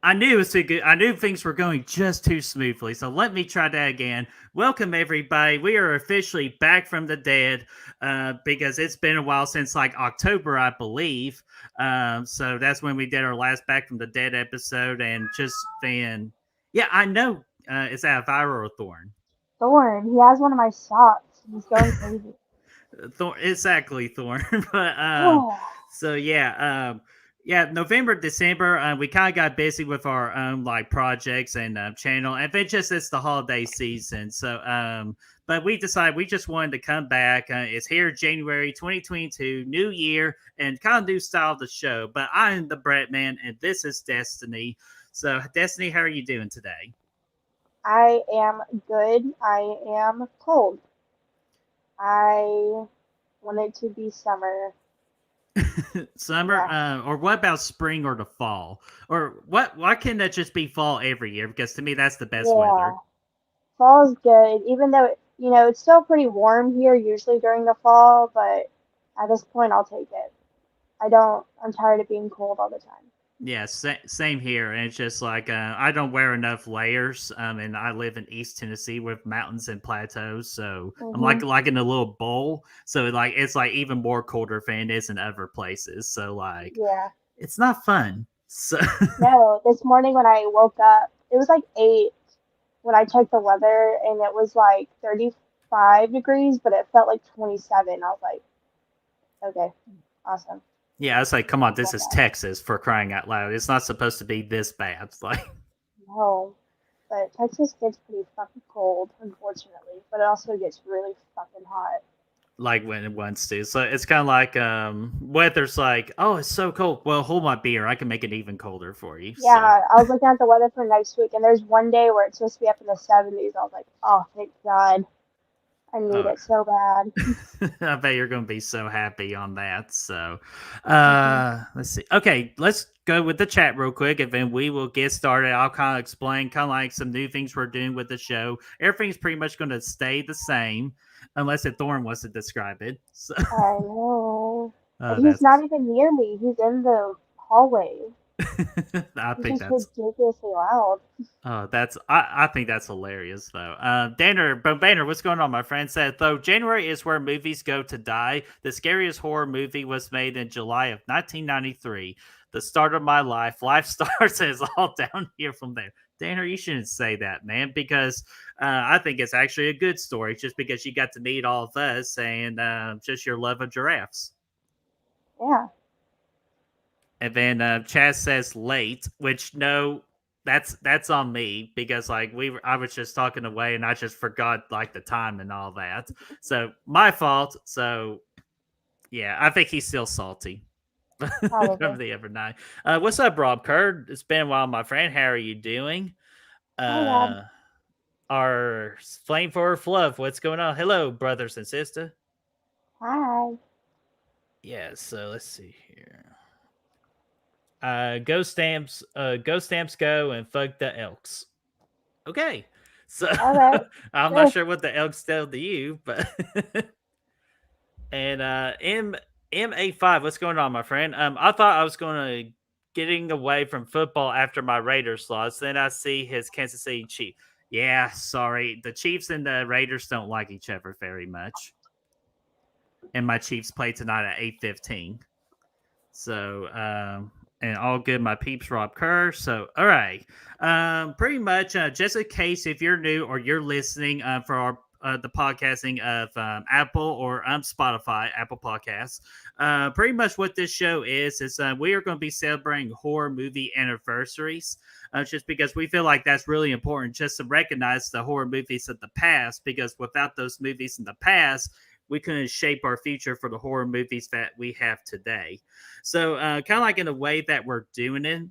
I knew it was too good. I knew things were going just too smoothly. So let me try that again. Welcome everybody. We are officially back from the dead because it's been a while since like October, I believe. So that's when we did our last Back from the Dead episode, and just been, yeah, I know. Is that a Vira or Thorn? Thorn, he has one of my socks. He's going crazy. Thorn, exactly, Thorn. But Oh, so yeah, yeah, November, December, we kind of got busy with our own like projects and channel, and then just it's the holiday season. So but we decided we just wanted to come back. It's here, January 2022, new year, and kind of new style of the show. But I am the BrettMan, and this is Destiny. So Destiny, how are you doing today? I am good. I am cold. I want it to be summer. Summer, Yeah, or what about spring or the fall? Or what? Why can't that just be fall every year? Because to me, that's the best yeah. weather. Fall's good, even though it's still pretty warm here usually during the fall. But at this point, I'll take it. I don't. I'm tired of being cold all the time. Yeah, same here. And it's just like I don't wear enough layers, and I live in East Tennessee with mountains and plateaus, so I'm Mhm. like in a little bowl. So like it's like even more colder than it is in other places. So like Yeah. it's not fun. So No, this morning when I woke up, it was like 8 when I checked the weather, and it was like 35 degrees, but it felt like 27. I was like, okay, awesome. yeah, it's like come on, I this love is that. Texas for crying out loud. It's not supposed to be this bad. It's like No, but Texas gets pretty fucking cold, unfortunately, but it also gets really fucking hot. like when it wants to. So it's kind of like weather's like, oh, it's so cold. Well, hold my beer. I can make it even colder for you. So Yeah, I was looking at the weather for next week, and there's one day where it's supposed to be up in the 70s. I was like, oh, thank God. I need uh, it so bad. I bet you're going to be so happy on that. So Hmm. let's see. Okay, let's go with the chat real quick, and then we will get started. I'll kind of explain kind of like some new things we're doing with the show. Everything's pretty much going to stay the same unless if Thorn wants to describe it. So I know. And he's not that's even near me. He's in the hallway. I He's think just that's ridiculously loud. that's I think that's hilarious though. Banner, what's going on, my friend? Said though January is where movies go to die. The scariest horror movie was made in July of 1993. The start of my life. Life starts and it's all down here from there. Danner, you shouldn't say that, man, because I think it's actually a good story. Just because you got to meet all of us and just your love of giraffes. Yeah. And then Chaz says late, which no, that's on me because like I was just talking away and I just forgot like the time and all that. So my fault. So yeah, I think he's still salty from Probably. the other night. What's up, Rob Kerr? It's been a while, my friend. How are you doing? Hi, Rob. Uh, our flame for fluff. What's going on? Hello, brothers and sisters. Hi. Yeah. So let's see here. Ghost stamps go and fuck the elks. Okay. So All right. I'm not Sure. sure what the elks tell to you, but and M85, what's going on, my friend? I thought I was gonna getting away from football after my Raiders loss. Then I see his Kansas City Chiefs. Yeah, sorry. The Chiefs and the Raiders don't like each other very much. And my Chiefs play tonight at 8:15. So, and all good, my peeps, Rob Kerr. So, all right. Pretty much, just in case if you're new or you're listening for our the podcasting of Apple or Spotify, Apple Podcasts. Pretty much what this show is we are going to be celebrating horror movie anniversaries, just because we feel like that's really important, just to recognize the horror movies of the past. Because without those movies in the past, we couldn't shape our future for the horror movies that we have today. So, kind of like in a way that we're doing it,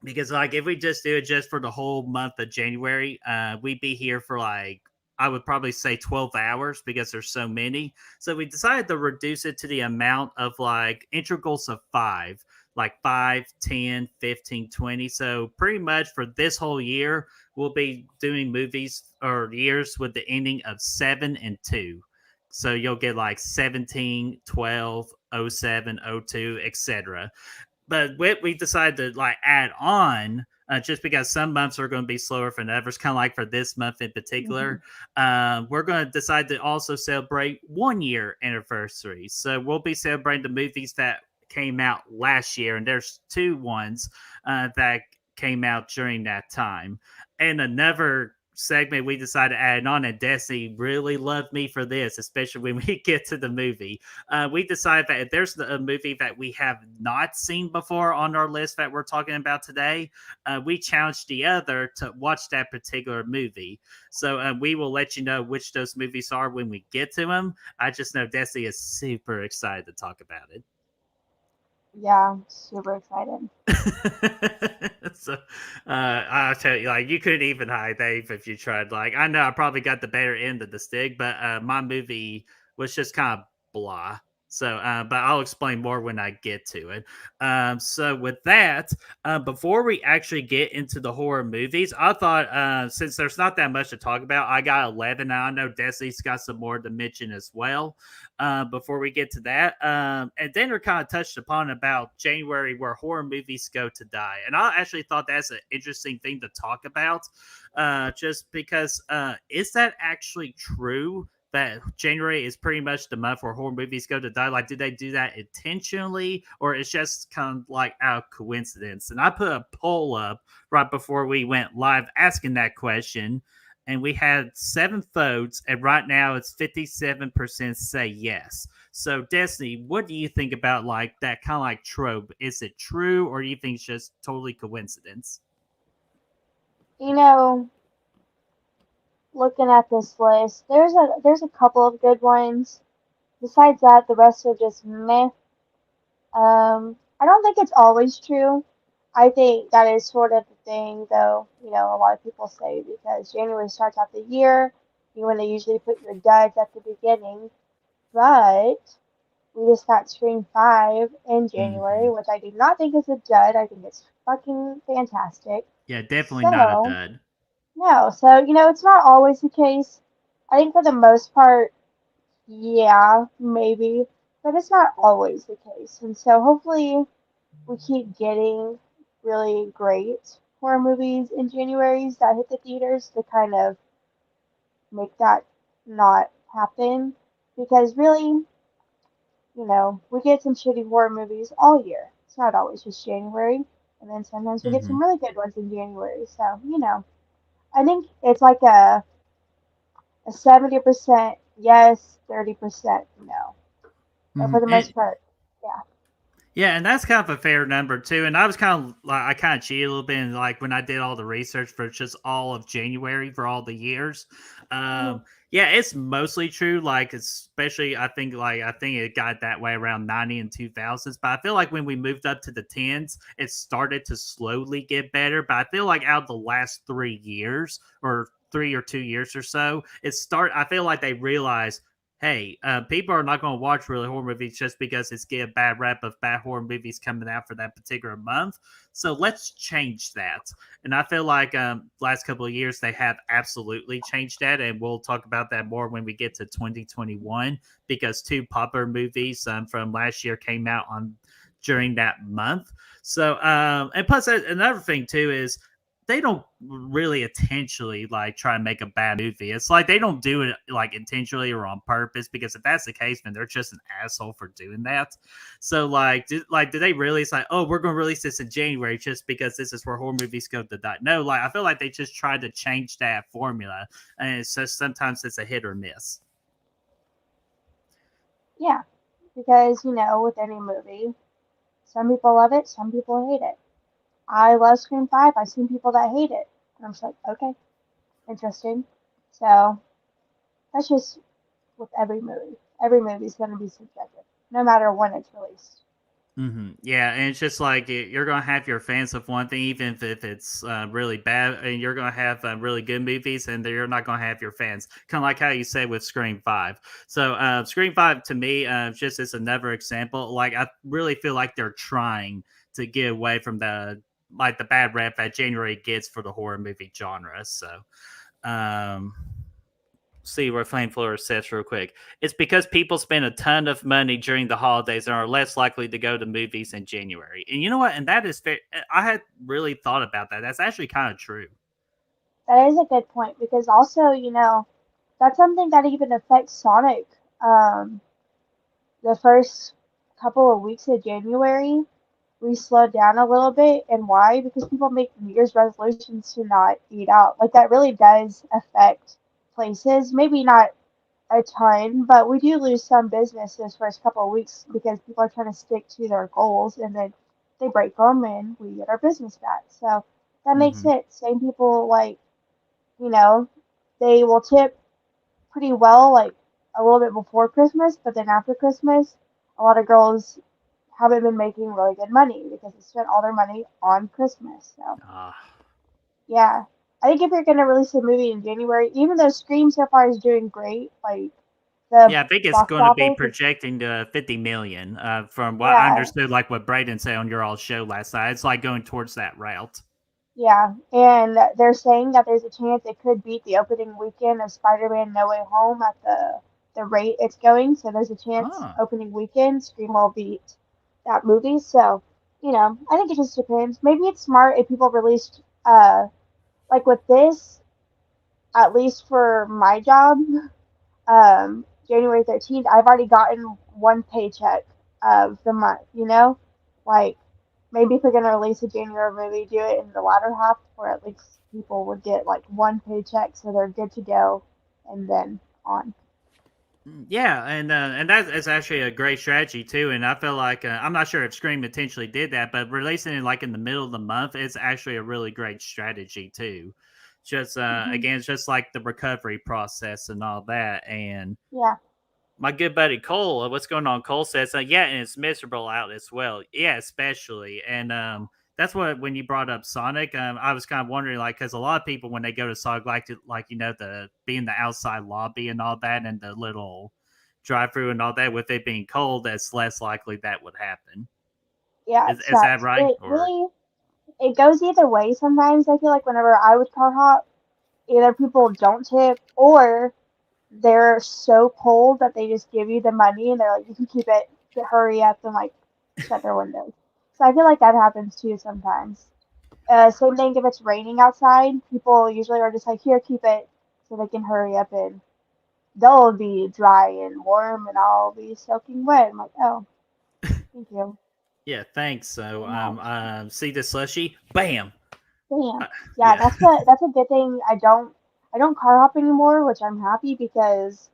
because like if we just do it just for the whole month of January, we'd be here for like I would probably say 12 hours because there's so many. So we decided to reduce it to the amount of like integrals of five, like 5, 10, 15, 20. So pretty much for this whole year, we'll be doing movies or years with the ending of 7 and 2. So you'll get like 17, 12, 07, 02, etc. But what we decided to like add on just because some months are going to be slower than others, kind of like for this month in Mhm. particular. We're going to decide to also celebrate 1 year anniversaries. So we'll be celebrating the movies that came out last year, and there's two ones that came out during that time. And another segment we decided to add on, and Destiny really loved me for this, especially when we get to the movie. We decided that if there's a movie that we have not seen before on our list that we're talking about today, we challenged the other to watch that particular movie. So we will let you know which those movies are when we get to them. I just know Destiny is super excited to talk about it. Yeah, super excited. So I'll tell you, like, you couldn't even hide Dave if you tried. Like, I know I probably got the better end of the stick, but my movie was just kind of blah. So, but I'll explain more when I get to it. So with that, before we actually get into the horror movies, I thought since there's not that much to talk about, I got 11. Now I know Desi's got some more to mention as well. Before we get to that. And Dana kind of touched upon about January where horror movies go to die. And I actually thought that's an interesting thing to talk about just because is that actually true? That January is pretty much the month where horror movies go to die. Like, did they do that intentionally, or it's just kind of like out of coincidence? And I put a poll up right before we went live asking that question, and we had 7 votes, and right now it's 57% say yes. So, Destiny, what do you think about like that kind of like trope? Is it true, or do you think it's just totally coincidence? You know, looking at this list, there's a couple of good ones. Besides that, the rest are just meh. I don't think it's always true. I think that is sort of the thing, though. A lot of people say because January starts out the year, you want to usually put your duds at the beginning. But we just got Scream 5 in Mm-hmm. January, which I do not think is a dud. I think it's fucking fantastic. Yeah, definitely not a So, dud. no. So, it's not always the case. I think for the most part, yeah, maybe. But it's not always the case. And so hopefully we keep getting really great horror movies in January's that hit the theaters to kind of make that not happen. Because really, we get some shitty horror movies all year. It's not always just January. And then sometimes we get Mm-hmm. some really good ones in January. So, I think it's like a 70% yes, 30% no. But Mm-hmm. for the most part, yeah. Yeah, and that's kind of a fair number too. And I was kind of like I kind of cheated a little bit, and like when I did all the research for just all of January for all the years. Mhm. Yeah, it's mostly true. Like especially, I think it got that way around 90 and 2000s. But I feel like when we moved up to the tens, it started to slowly get better. But I feel like out of the last 3 years or 3 or 2 years or so, I feel like they realized, hey, people are not going to watch really horror movies just because it's get a bad rap of bad horror movies coming out for that particular month. So let's change that. And I feel like last couple of years they have absolutely changed that, and we'll talk about that more when we get to 2021 because two popular movies from last year came out on during that month. So and plus another thing too is they don't really intentionally like try and make a bad movie. It's like they don't do it like intentionally or on purpose because if that's the case, then they're just an asshole for doing that. So do they really say, oh, we're going to release this in January just because this is where horror movies go to die? No, like I feel like they just tried to change that formula, and it's just sometimes it's a hit or miss. Yeah. Because, with any movie, some people love it, some people hate it. I love Scream 5. I've seen people that hate it. And I'm just like, okay, interesting. So that's just with every movie. Every movie is going to be subjective, no matter when it's released. Yeah, and it's just like you're gonna have your fans of one thing, even if it's really bad, and you're gonna have really good movies, and you're not gonna have your fans. Kind of like how you say with Scream 5. So Scream 5 to me, just is another example. Like I really feel like they're trying to get away from the bad rap that January gets for the horror movie genre. Um, see what Flameflower says real quick. It's because people spend a ton of money during the holidays and are less likely to go to movies in January. And you know what? And that is fair. I had really thought about that. That's actually kind of true. That is a good point because also, that's something that even affects Sonic. Um, the first couple of weeks of January, we slowed down a little bit. And why? Because people make New Year's resolutions to not eat out. Like, that really does affect places. Maybe not a ton, but we do lose some business this first couple of weeks because people are trying to stick to their goals and then they break them and we get our business back. So that makes Hmm. it. Same people, like, you know, they will tip pretty well, like a little bit before Christmas, but then after Christmas, a lot of girls haven't been making really good money because they spent all their money on Christmas. So, Ah. yeah. I think if you're going to release a movie in January, even though Scream so far is doing great, like the Yeah, I think it's box going to be office is, projecting to 50 million. From what I yeah, understood, like what Braden said on your all show last night, it's like going towards that route. yeah. And they're saying that there's a chance it could beat the opening weekend of Spider-Man No Way Home at the rate it's going. So there's a chance Ah. opening weekend Scream will beat that movie. So, I think it just depends. Maybe it's smart if people released like with this, at least for my job, January 13th, I've already gotten one paycheck of the month, Like, maybe if we're going to release a January movie, do it in the latter half where at least people would get like one paycheck so they're good to go and then on. Yeah, and that is actually a great strategy too. And I feel like I'm not sure if Scream intentionally did that, but releasing it like in the middle of the month is actually a really great strategy too. Just Hmm. again, it's just like the recovery process and all that. And Yeah, my good buddy Cole, what's going on? Cole says, yeah, and it's miserable out as well. Yeah, especially. And that's what when you brought up Sonic, I was kind of wondering, like, because a lot of people when they go to Sonic like to, like, the be in the outside lobby and all that, and the little drive through and all that. With it being cold, that's less likely that would happen. yeah, it Is that sucks. right? It Or really, it goes either way sometimes. I feel like whenever I would car hop, either people don't tip or they're so cold that they just give you the money and they're like, you can keep it, hurry up and like shut their windows. So I feel like that happens too sometimes. Same thing if it's raining outside, people usually are just like, here, keep it so they can hurry up and they'll be dry and warm and I'll be soaking wet. I'm like, oh, thank you yeah, thanks. So very much. see the slushy, bam. Uh, Damn. Yeah, yeah. that's a good thing. I don't car hop anymore, which I'm happy because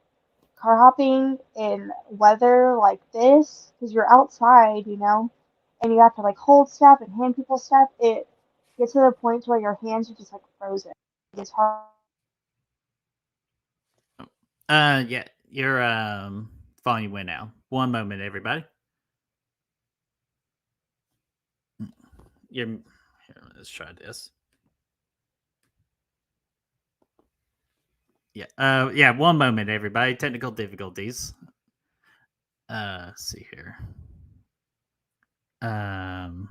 car hopping in weather like this, because you're outside, and you have to like hold stuff and hand people stuff, it gets to the point where your hands are just like frozen. It's hard. Yeah, your volume went out. One moment, everybody. Your here, let's try this. Yeah. Yeah, one moment, everybody. Technical difficulties. Let's see here. Um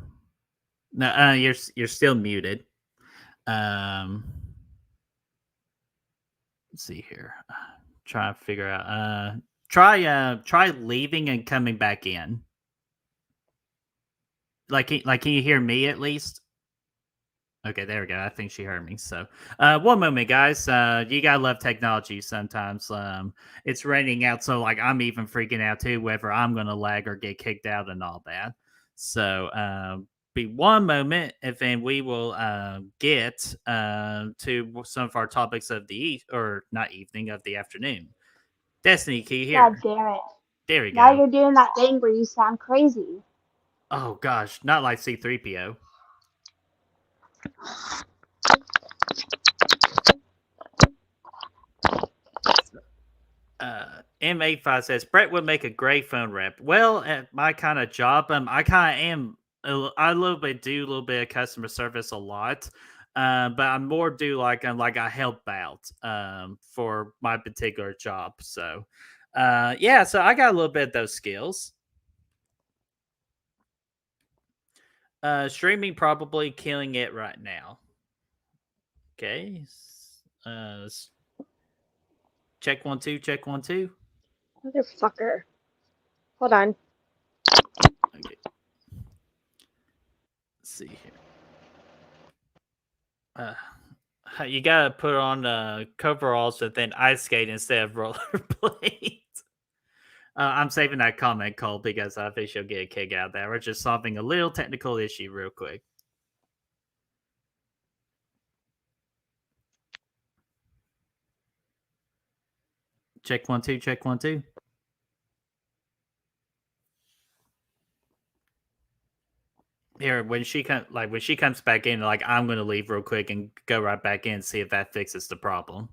no, you're still muted. Um let's see here. Try to figure out try leaving and coming back in. Like can you hear me at least? Okay, there we go. I think she heard me. So, one moment, guys. You gotta love technology sometimes. It's raining out, so like I'm even freaking out too, whether I'm gonna lag or get kicked out and all that. So, be one moment, and then we will get to some of our topics of the or not evening of the afternoon. Destiny, can you God hear? damn it. There we Now go. you're doing that thing where you sound crazy. Oh gosh, not like C3PO. M85 says Brett would make a great phone rep. Well, at my kind of job, I kind of am. I a little bit do a little bit of customer service a lot, but I'm more do like I help out for my particular job. So, yeah, so I got a little bit of those skills. Streaming probably killing it right now. Okay. Uh, Check 1 2. Check 1 2. Motherfucker. Hold on. Okay. Let's see here. You gotta put on coveralls and then ice skate instead of rollerblades. I'm saving that comment, Cole, because I think she'll get a kick out of that. We're just solving a little technical issue real quick. Check 1 2. Check 1 2. Here, when she comes back in, like I'm gonna leave real quick and go right back in and see if that fixes the problem.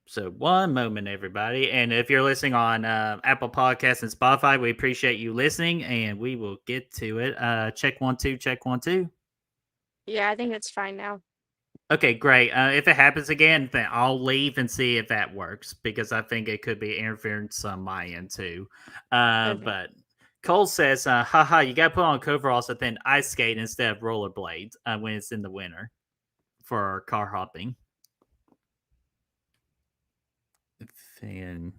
So one moment, everybody, and if you're listening on Apple Podcasts and Spotify, we appreciate you listening, and we will get to it. Check 1 2. Check 1 2. Yeah, I think it's fine now. Okay, great. If it happens again, then I'll leave and see if that works because I think it could be interference on my end too. Okay. But Cole says, haha, you got to put on coveralls and then ice skate instead of rollerblades when it's in the winter for car hopping. Then,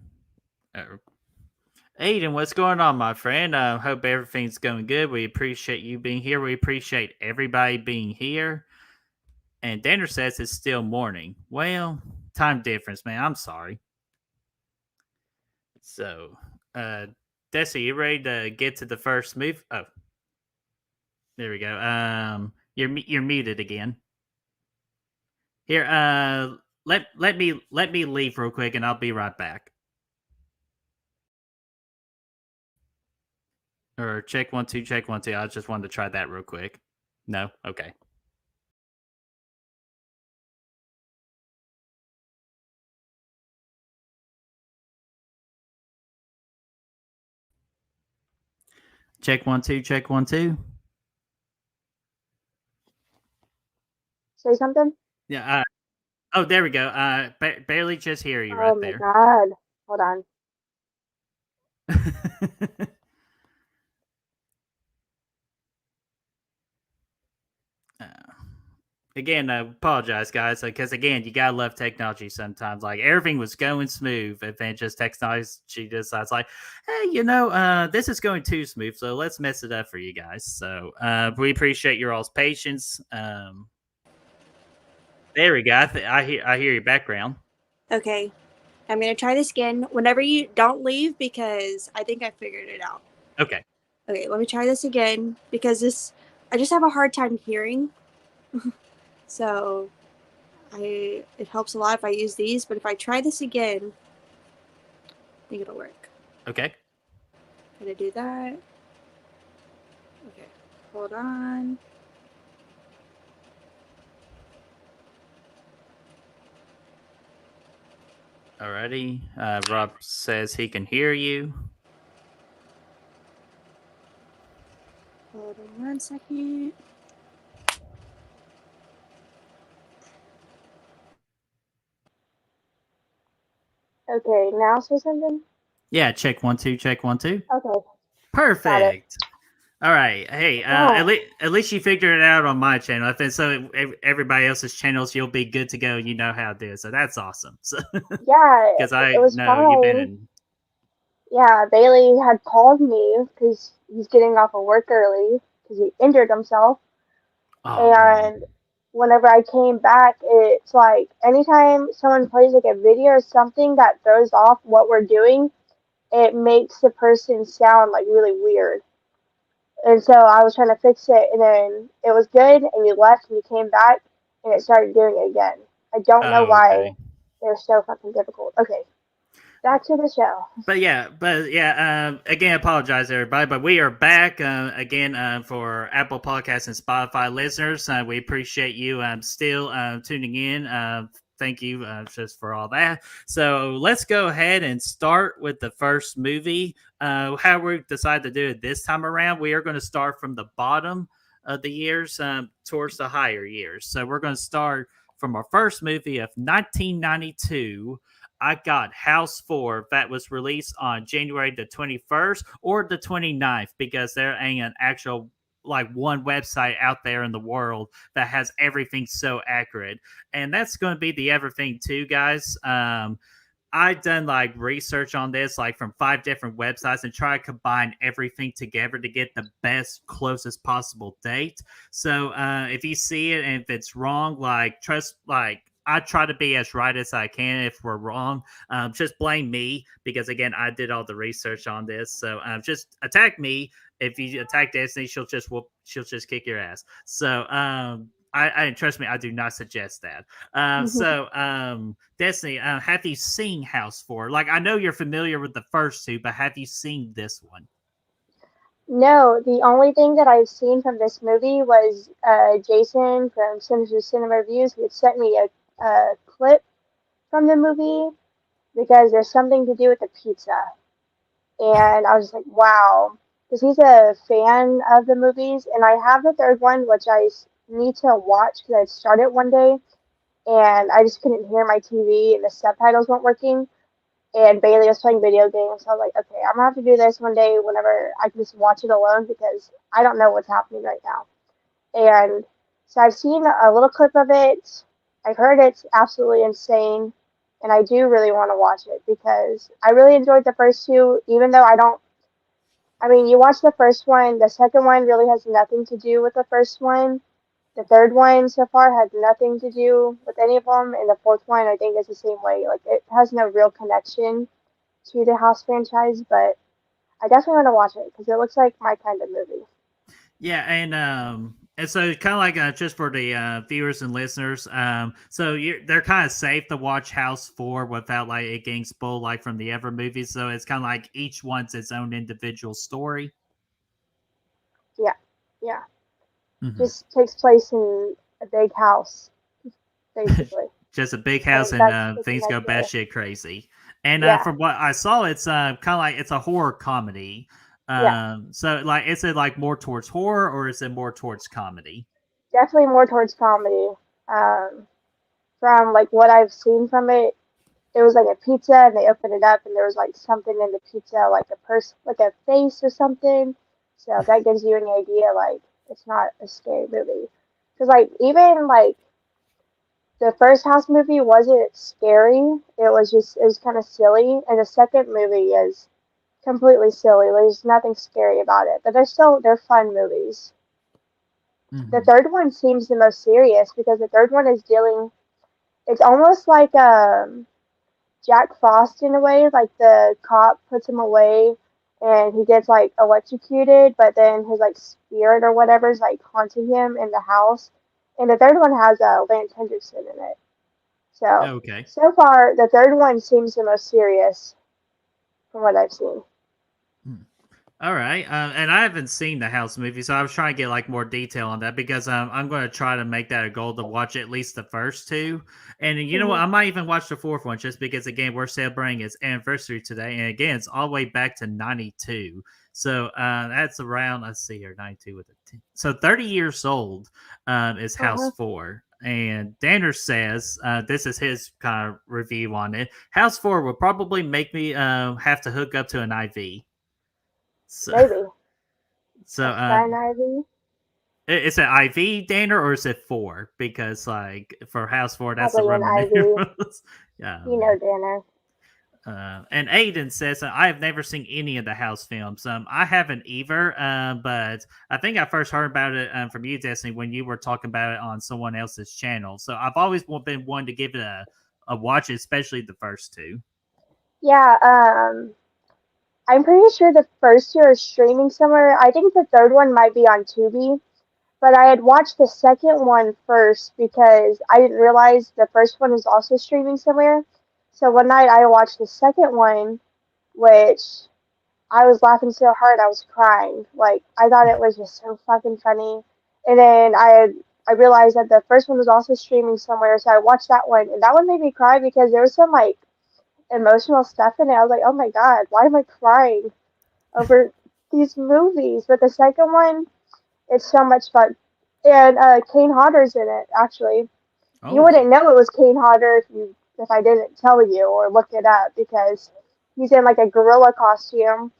Aiden, what's going on, my friend? Hope everything's going good. We appreciate you being here. We appreciate everybody being here. And Danner says it's still morning. Well, time difference, man. I'm sorry. So, Desi, you ready to get to the first move? Oh, there we go. You're muted again. Here, let me leave real quick, and I'll be right back. Or check 1 2. Check 1 2. I just wanted to try that real quick. No, okay. Check 1 2. Check 1 2. Say something? Yeah. Oh, there we go. Barely just hear you right there. Oh my god. Hold on. Again, I apologize, guys, because again, you gotta love technology sometimes. Like everything was going smooth, and then just technology decides, like, hey, this is going too smooth, so let's mess it up for you guys. So we appreciate your all's patience. There we go. I hear your background. Okay. I'm going to try this again. Whenever you don't leave because I think I figured it out. Okay. Okay, let me try this again because I just have a hard time hearing. So it helps a lot if I use these, but if I try this again, I think it'll work. Okay. Gonna do that. Okay, hold on. Alrighty. Rob says he can hear you. Hold on 1 second. Okay, now say something? Yeah, check 1 2. Check 1 2. Okay. Perfect. All right. Hey, at least you figured it out on my channel. If it's so everybody else's channels, you'll be good to go. You know how to do it. So that's awesome. So, Yeah, because I it was know fine. you've been in. Yeah, Bailey had called me because he's getting off of work early because he injured himself. Oh, And whenever I came back, it's like anytime someone plays like a video or something that throws off what we're doing, it makes the person sound like really weird. And so I was trying to fix it, and then it was good, and you left, and you came back, and it started doing it again. I don't know why okay. they're so fucking difficult. Okay, back to the show. But yeah, again, apologize everybody, but we are back again for Apple Podcasts and Spotify listeners. We appreciate you still tuning in. Thank you just for all that. So let's go ahead and start with the first movie. How we decided to do it this time around, we are going to start from the bottom of the years towards the higher years. So we're going to start from our first movie of 1992. I got House 4 that was released on January the 21st or the 29th because there ain't an actual like one website out there in the world that has everything so accurate, and that's going to be the everything too, guys. I've done like research on this, like from 5 different websites, and try to combine everything together to get the best, closest possible date. So if you see it and if it's wrong, like trust, like I try to be as right as I can. If we're wrong, just blame me because again, I did all the research on this. So just attack me. If you attack Destiny, she'll just kick your ass. So I trust me, I do not suggest that. Destiny, have you seen House 4? Like, I know you're familiar with the first two, but have you seen this one? No, the only thing that I've seen from this movie was Jason from Sinister Cinema Reviews, who had sent me a clip from the movie because there's something to do with the pizza. And I was just like, wow. Because he's a fan of the movies. And I have the third one, which I need to watch because I started one day and I just couldn't hear my TV and the subtitles weren't working. And Bailey was playing video games. So I was like, okay, I'm gonna have to do this one day whenever I can just watch it alone because I don't know what's happening right now. And so I've seen a little clip of it. I've heard it's absolutely insane, and I do really want to watch it because I really enjoyed the first two, even though I don't. I mean, you watch the first one, the second one really has nothing to do with the first one. The third one so far had nothing to do with any of them, and the fourth one I think is the same way. Like it has no real connection to the House franchise, but I definitely want to watch it because it looks like my kind of movie. Yeah, and so kind of like just for the viewers and listeners, they're kind of safe to watch House 4 without like it getting spoiled like from the other movies. So it's kind of like each one's its own individual story. Yeah, yeah. Mm-hmm. Just takes place in a big house, basically. Just a big house, and things go batshit crazy. And from what I saw, it's kind of like it's a horror comedy. So like, is it like more towards horror or is it more towards comedy? Definitely more towards comedy. From like what I've seen from it, it was like a pizza, and they opened it up, and there was like something in the pizza, like a person, like a face or something. So if that gives you any idea, like it's not a scary movie. Because like even like the first House movie wasn't scary. It was kind of silly, and the second movie is completely silly. There's nothing scary about it, but they're fun movies. Mm-hmm. The third one seems the most serious because the third one is dealing. It's almost like Jack Frost in a way. Like the cop puts him away, and he gets like electrocuted, but then his like spirit or whatever is like haunting him in the house. And the third one has Lance Henriksen in it. So Okay. so far the third one seems the most serious from what I've seen. All right, and I haven't seen the House movie, so I was trying to get like more detail on that because I'm going to try to make that a goal to watch at least the first two, and you know what, I might even watch the fourth one just because again we're celebrating its anniversary today, and again it's all the way back to '92, so that's around let's see here 92 with a 10. So 30 years old is House 4. And Danner says, this is his kind of review on it. House 4 will probably make me have to hook up to an IV. So, Maybe. So, is it IV, Danner, or is it 4? Because, like, for House 4, that's probably the Roman numerals. Yeah, you know, Danner. And Aiden says, I have never seen any of the House films. I haven't either, but I think I first heard about it from you, Destiny, when you were talking about it on someone else's channel. So I've always been one to give it a watch, especially the first two. Yeah, I'm pretty sure the first two are streaming somewhere. I think the third one might be on Tubi, but I had watched the second one first because I didn't realize the first one was also streaming somewhere. So one night I watched the second one, which I was laughing so hard I was crying. Like I thought it was just so fucking funny. And then I realized that the first one was also streaming somewhere, so I watched that one, and that one made me cry because there was some like emotional stuff in it. I was like, oh my god, why am I crying over these movies? But the second one, it's so much fun. And Kane Hodder's in it, actually. Oh. You wouldn't know it was Kane Hodder if I didn't tell you or look it up because he's in like a gorilla costume.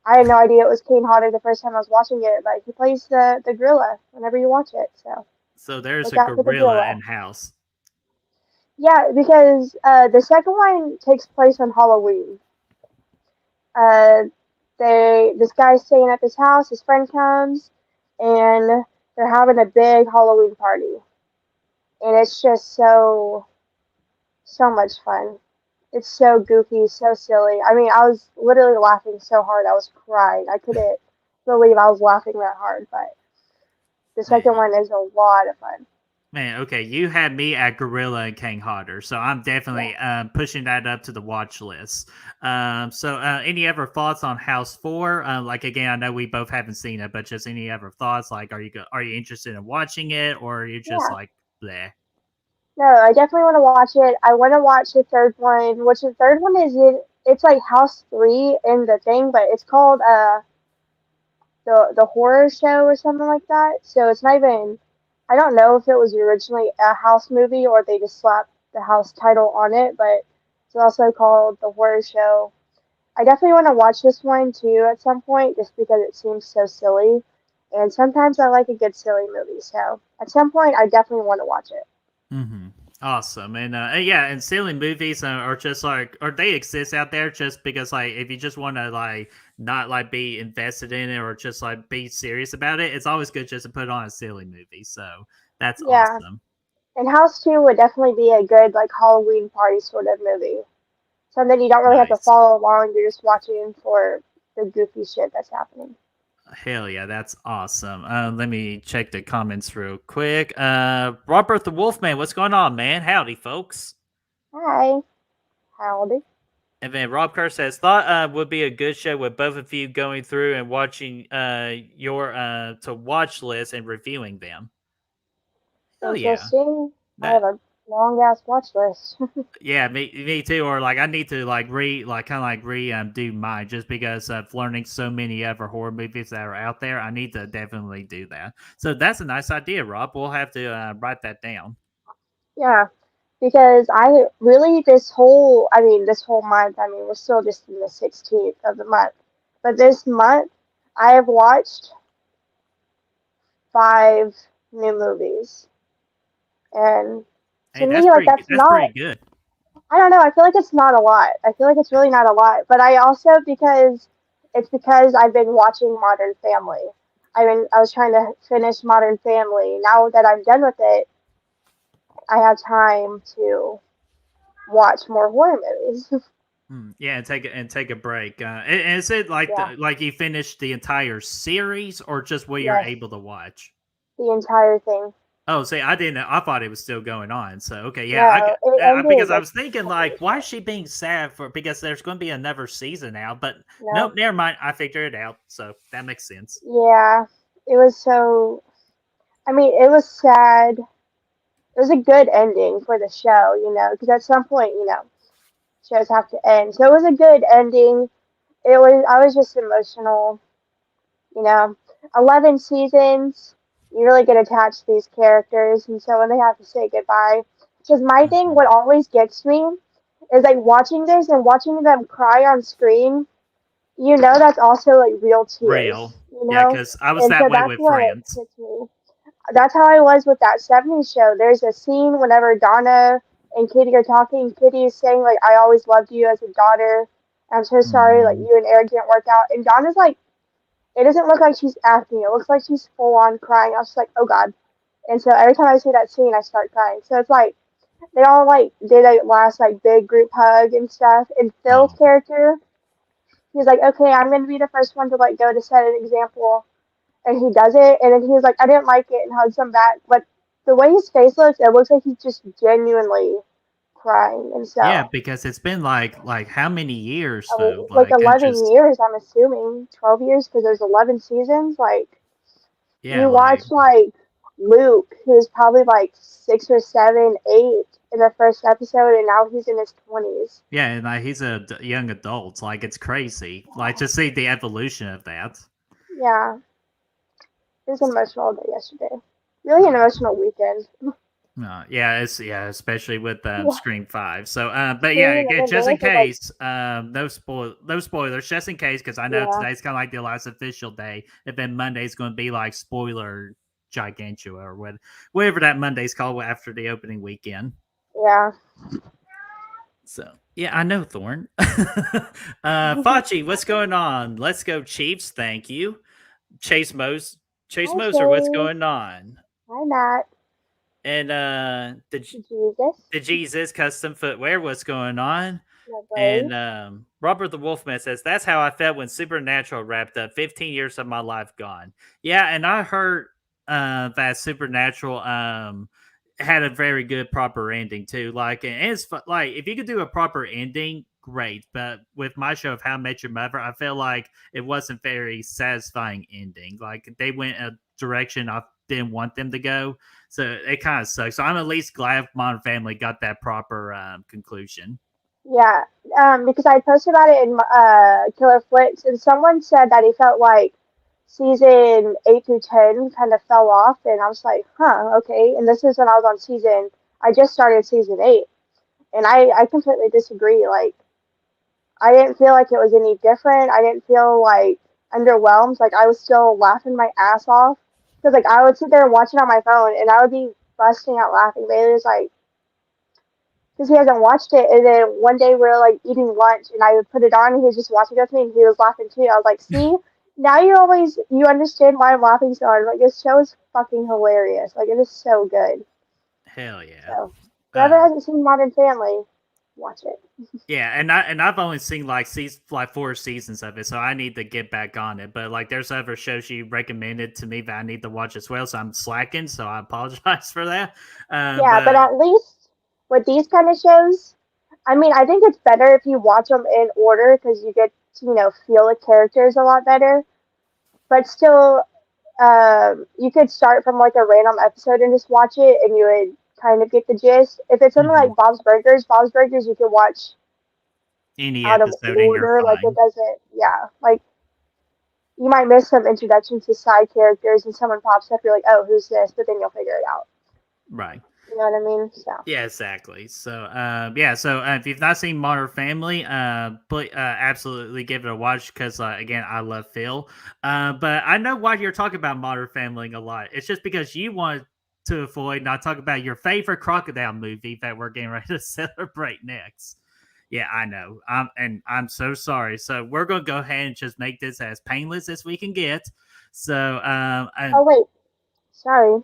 I had no idea it was Kane Hodder the first time I was watching it, but he plays the gorilla whenever you watch it. So So there's look a out for the gorilla gorilla. in house. Yeah, because the second one takes place on Halloween. Uh, this guy's staying at this house. His friend comes, and they're having a big Halloween party, and it's just so much fun. It's so goofy, so silly. I mean, I was literally laughing so hard I was crying. I couldn't believe I was laughing that hard, but the Man, second one is a lot of fun. Man, okay, you had me at Gorilla and King Hodder, so I'm Yeah. definitely pushing that up to the watch list. So any other thoughts on House 4? Like again, I know we both haven't seen it, but just any other thoughts? Like, are you interested in watching it, or are you just Yeah. like bleh? No, I definitely want to watch it. I want to watch the third one, which the third one is it's like House 3 in the thing, but it's called the horror show or something like that. So it's not even I don't know if it was originally a house movie or they just slapped the house title on it, but it's also called the horror show. I definitely want to watch this one too at some point just because it seems so silly. And sometimes I like a good silly movie, so at some point I definitely want to watch it. Mm-hmm. Awesome, and yeah, and silly movies are just like, or they exist out there just because like if you just want to like not like be invested in it or just like be serious about it, it's always good just to put on a silly movie. So that's Yeah. awesome. And House 2 would definitely be a good like Halloween party sort of movie. Something you don't really have to Nice. follow along, you're just watching for the goofy shit that's happening. Hell yeah, that's awesome. Let me check the comments real quick. Robert the Wolfman, what's going on, man? Howdy, folks. Hi. Howdy. And then Rob Kerr says, thought would be a good show with both of you going through and watching your to watch list and reviewing them. Hell yeah. Interesting. I have That a long ass watch list. yeah, me too. Or like I need to like kind of like do mine just because of learning so many other horror movies that are out there. I need to definitely do that. So that's a nice idea, Rob. We'll have to write that down. Yeah, because I really this whole month, I mean, we're still just in the 16th of the month, but this month I have watched 5 new movies, and to Hey, me, like that's that's not. pretty good. I don't know. I feel like it's not a lot. I feel like it's really not a lot. But I also because I've been watching Modern Family. I was trying to finish Modern Family. Now that I'm done with it, I have time to watch more horror movies. Yeah, and take a break. And is it like Yeah. like you finished the entire series, or just what you're Yes. able to watch? The entire thing. Oh, see, I didn't. I thought it was still going on. So okay, yeah, No, it ended because I like was thinking like, why is 20 years. she being sad for? Because there's going to be another season now. But nope, No. never mind. I figured it out. So that makes sense. Yeah. It was so. I mean, it was sad. It was a good ending for the show, because at some point, shows have to end. So it was a good ending. I was just emotional, you know. 11 seasons, you really get attached to these characters, and so when they have to say goodbye, because my thing, Mhm. what always gets me is like watching this and watching them cry on screen. That's also like real Real, tears, yeah, because I was and that so way that's with what Friends. hits me. That's how I was with that 70s show. There's a scene whenever Donna and Kitty are talking. Kitty is saying like, "I always loved you as a daughter. I'm so sorry, like Mm. you and Eric didn't work out." And Donna's like, it doesn't look like she's acting. It looks like she's full on crying. I was just like, oh god. And so every time I see that scene, I start crying. So it's like they all like did a last like big group hug and stuff. And Phil's Oh, character, he's like, okay, I'm gonna be the first one to like go to set an example, and he does it. And then he was like, I didn't like it, and hugs him back. But the way his face looks, it looks like he's just genuinely crying. And yeah, so, because it's been like how many years I mean, though? like Like it 11 just years, I'm assuming 12 years because there's 11 seasons. Like yeah, you like watch like Luke, who's probably like 6 or 7, 8 in the first episode, and now he's in his 20s. yeah, and like he's a young adult. Like it's crazy. Like to see the evolution of that. Yeah, it was an emotional day yesterday. Really an emotional weekend. especially with Yeah, Scream 5. So, but yeah, Scream, and again, then just in this is like, case, no spoilers, just in case, because I know yeah, today's kind of like the last official day. And then Monday's going to be like spoiler gigantua or whatever that Monday's called after the opening weekend. yeah. So yeah, I know Thorn. Fachi, what's going on? Let's go Chiefs. Thank you, Chase Hi, Moser. What's Shay. going on? Hi, Matt. And Jesus. the Jesus custom footwear. What's going on? My And boy. Robert the Wolfman says, that's how I felt when Supernatural wrapped up. 15 years of my life gone. Yeah, and I heard that Supernatural had a very good proper ending too. Like, and it's like if you could do a proper ending, great. But with my show of How I Met Your Mother, I feel like it wasn't very satisfying ending. Like they went a direction I didn't want them to go, so it kind of sucks. So I'm at least glad Modern Family got that proper conclusion. Yeah, because I posted about it in Killer Flicks, and someone said that he felt like season 8 through 10 kind of fell off, and I was like, huh, okay. And this is when I was on I just started season 8, and I completely disagree. Like, I didn't feel like it was any different. I didn't feel like underwhelmed. Like, I was still laughing my ass off because like I would sit there and watch it on my phone, and I would be busting out laughing. Bailey was like, because he hasn't watched it. And then one day we were like eating lunch, and I would put it on, and he was just watching it with me, and he was laughing too. I was like, see, now you understand why I'm laughing so hard. Like, this show is fucking hilarious. Like, it is so good. Hell yeah. So whoever Uh, hasn't seen Modern Family, watch it. yeah, and I've only seen like 4 seasons of it, so I need to get back on it. But like, there's other shows you recommended to me that I need to watch as well, so I'm slacking. So I apologize for that. Yeah, but But at least with these kind of shows, I mean, I think it's better if you watch them in order because you get to, feel the characters a lot better. But still, you could start from like a random episode and just watch it, and you would kind of get the gist. If it's something mhm, like Bob's Burgers, you can watch any out of episode and you're order. Like, it fine. doesn't, yeah. Like, you might miss some introductions to side characters, and someone pops up, you're like, oh, who's this? But then you'll figure it out. Right. You know what I mean? So. Yeah, exactly. So, yeah. So, if you've not seen Modern Family, absolutely give it a watch because, again, I love Phil. But I know why you're talking about Modern Family a lot. It's just because you want to avoid not talking about your favorite crocodile movie that we're getting ready to celebrate next. Yeah, I know. I'm so sorry. So we're gonna go ahead and just make this as painless as we can get. So, Oh wait, sorry,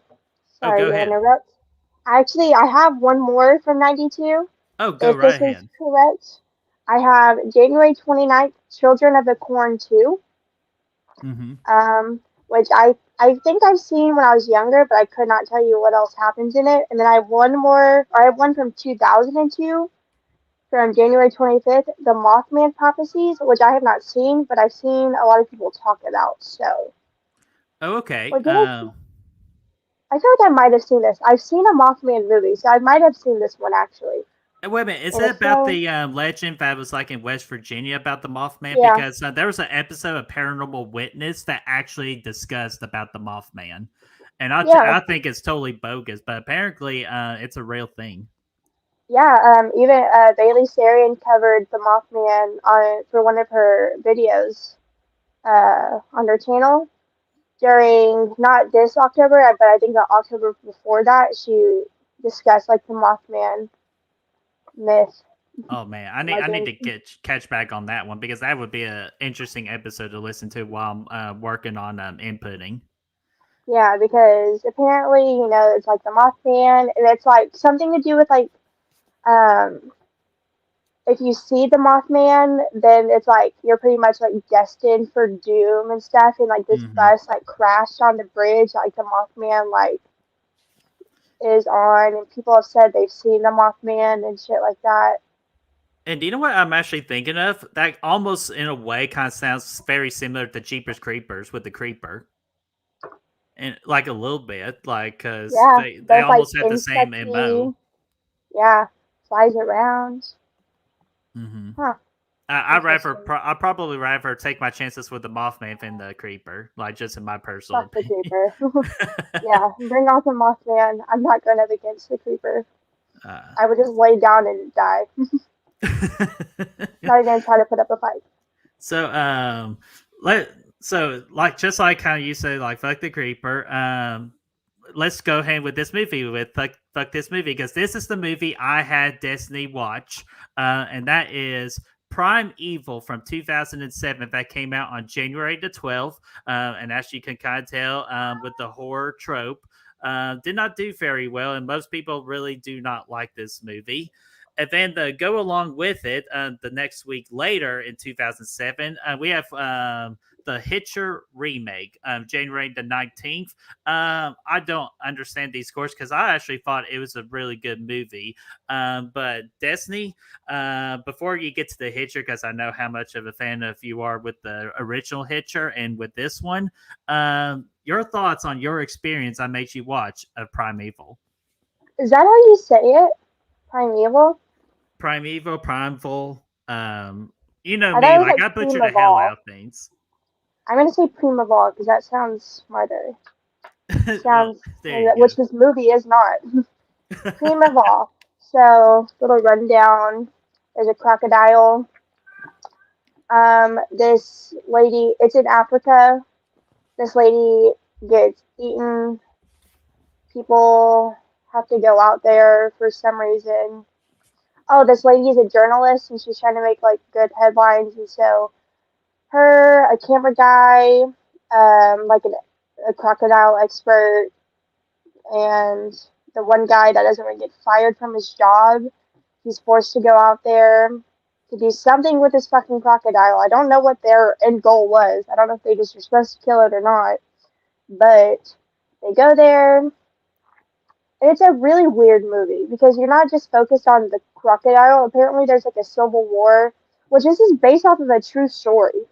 oh, sorry go to ahead. interrupt. Actually, I have one more from '92. Oh, go If right this is ahead. correct, I have January 29th, Children of the Corn 2, Mm-hmm. which I think I've seen when I was younger, but I could not tell you what else happens in it. And then I have one more, or I have one from 2002, from January 25th, The Mothman Prophecies, which I have not seen, but I've seen a lot of people talk about. So, Oh, okay. or did I feel like I might have seen this. I've seen a Mothman movie, so I might have seen this one actually. Wait a minute, is And it if about so, the legend that was like in West Virginia about the Mothman? yeah, Because there was an episode of Paranormal Witness that actually discussed about the Mothman, and yeah, I think it's totally bogus, but apparently it's a real thing. yeah. Even Bailey Sarian covered the Mothman on for one of her videos on her channel during not this October, but I think the October before that. She discussed like the Mothman myth, Oh man, I need legend. to catch back on that one because that would be an interesting episode to listen to while I'm working on inputting. Yeah, because apparently, it's like the Mothman, and it's like something to do with like um if you see the Mothman, then it's like you're pretty much like destined for doom and stuff. And like this Hmm. bus like crashed on the bridge, like the Mothman like is on, and people have said they've seen the Mothman and shit like that. And do you know what I'm actually thinking of? That almost in a way kind of sounds very similar to Jeepers Creepers with the creeper. And like a little bit, like because Yeah, they both like almost have the same mo. insecty. Yeah, flies around. Hmm. Huh? I'd probably rather take my chances with the Mothman than the Creeper, like just in my personal Fuck the opinion. creeper. Yeah, bring out the Mothman. I'm not going up against the creeper. I would just lay down and die. Not even try to put up a fight. So just like how you say like fuck the Creeper, let's go ahead with this movie with fuck this movie, because this is the movie I had Destiny watch, and that is Primeval from 2007 that came out on January the 12th. And as you can kind of tell, with the horror trope, did not do very well, and most people really do not like this movie. And then to go along with it, the next week later in 2007, we have the Hitcher Remake, January the 19th. I don't understand these scores because I actually thought it was a really good movie. But Destiny, before you get to the Hitcher, because I know how much of a fan of you are with the original Hitcher and with this one, your thoughts on your experience I made you watch of Primeval. Is that how you say it? Primeval? Primeval. You know I thought me, it was like like I butcher the hell Primeval. out of things. I'm gonna say Primeval because that sounds smarter. Well, Sounds, there you which this movie is not. go. Primeval. So, little rundown. There's a crocodile. This lady, it's in Africa. This lady gets eaten. People have to go out there for some reason. Oh, this lady is a journalist and she's trying to make like good headlines, and so her, a camera guy, like a crocodile expert, and the one guy that doesn't want to get fired from his job, he's forced to go out there to do something with this fucking crocodile. I don't know what their end goal was. I don't know if they just were supposed to kill it or not, but they go there. And it's a really weird movie because you're not just focused on the crocodile. Apparently, there's like a civil war, which this is based off of a true story.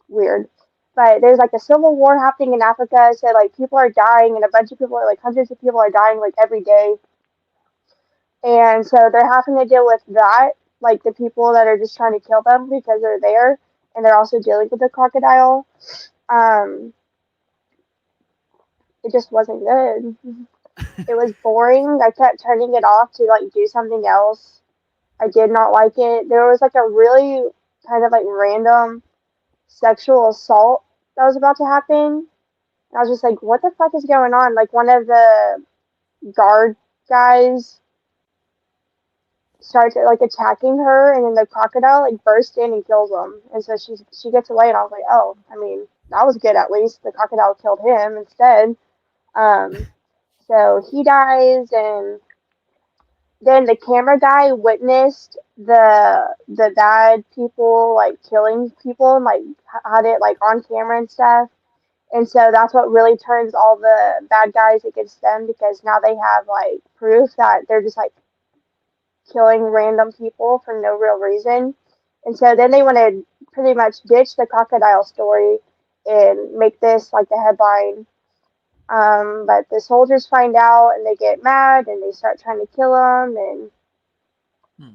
Weird. But there's like a civil war happening in Africa, so like people are dying, and a bunch of people are like hundreds of people are dying like every day, and so they're having to deal with that, like the people that are just trying to kill them because they're there, and they're also dealing with the crocodile. It just wasn't good. It was boring. I kept turning it off to like do something else. I did not like it. There was like a really kind of like random sexual assault that was about to happen. I was just like, what the fuck is going on? Like, one of the guard guys starts like attacking her, and then the crocodile like bursts in and kills him. And so she gets away, and I was like, oh, I mean, that was good at least. The crocodile killed him instead. So he dies, and then the camera guy witnessed the bad people like killing people and like had it like on camera and stuff. And so that's what really turns all the bad guys against them, because now they have like proof that they're just like killing random people for no real reason. And so then they want to pretty much ditch the crocodile story and make this like the headline. But the soldiers find out and they get mad and they start trying to kill them. And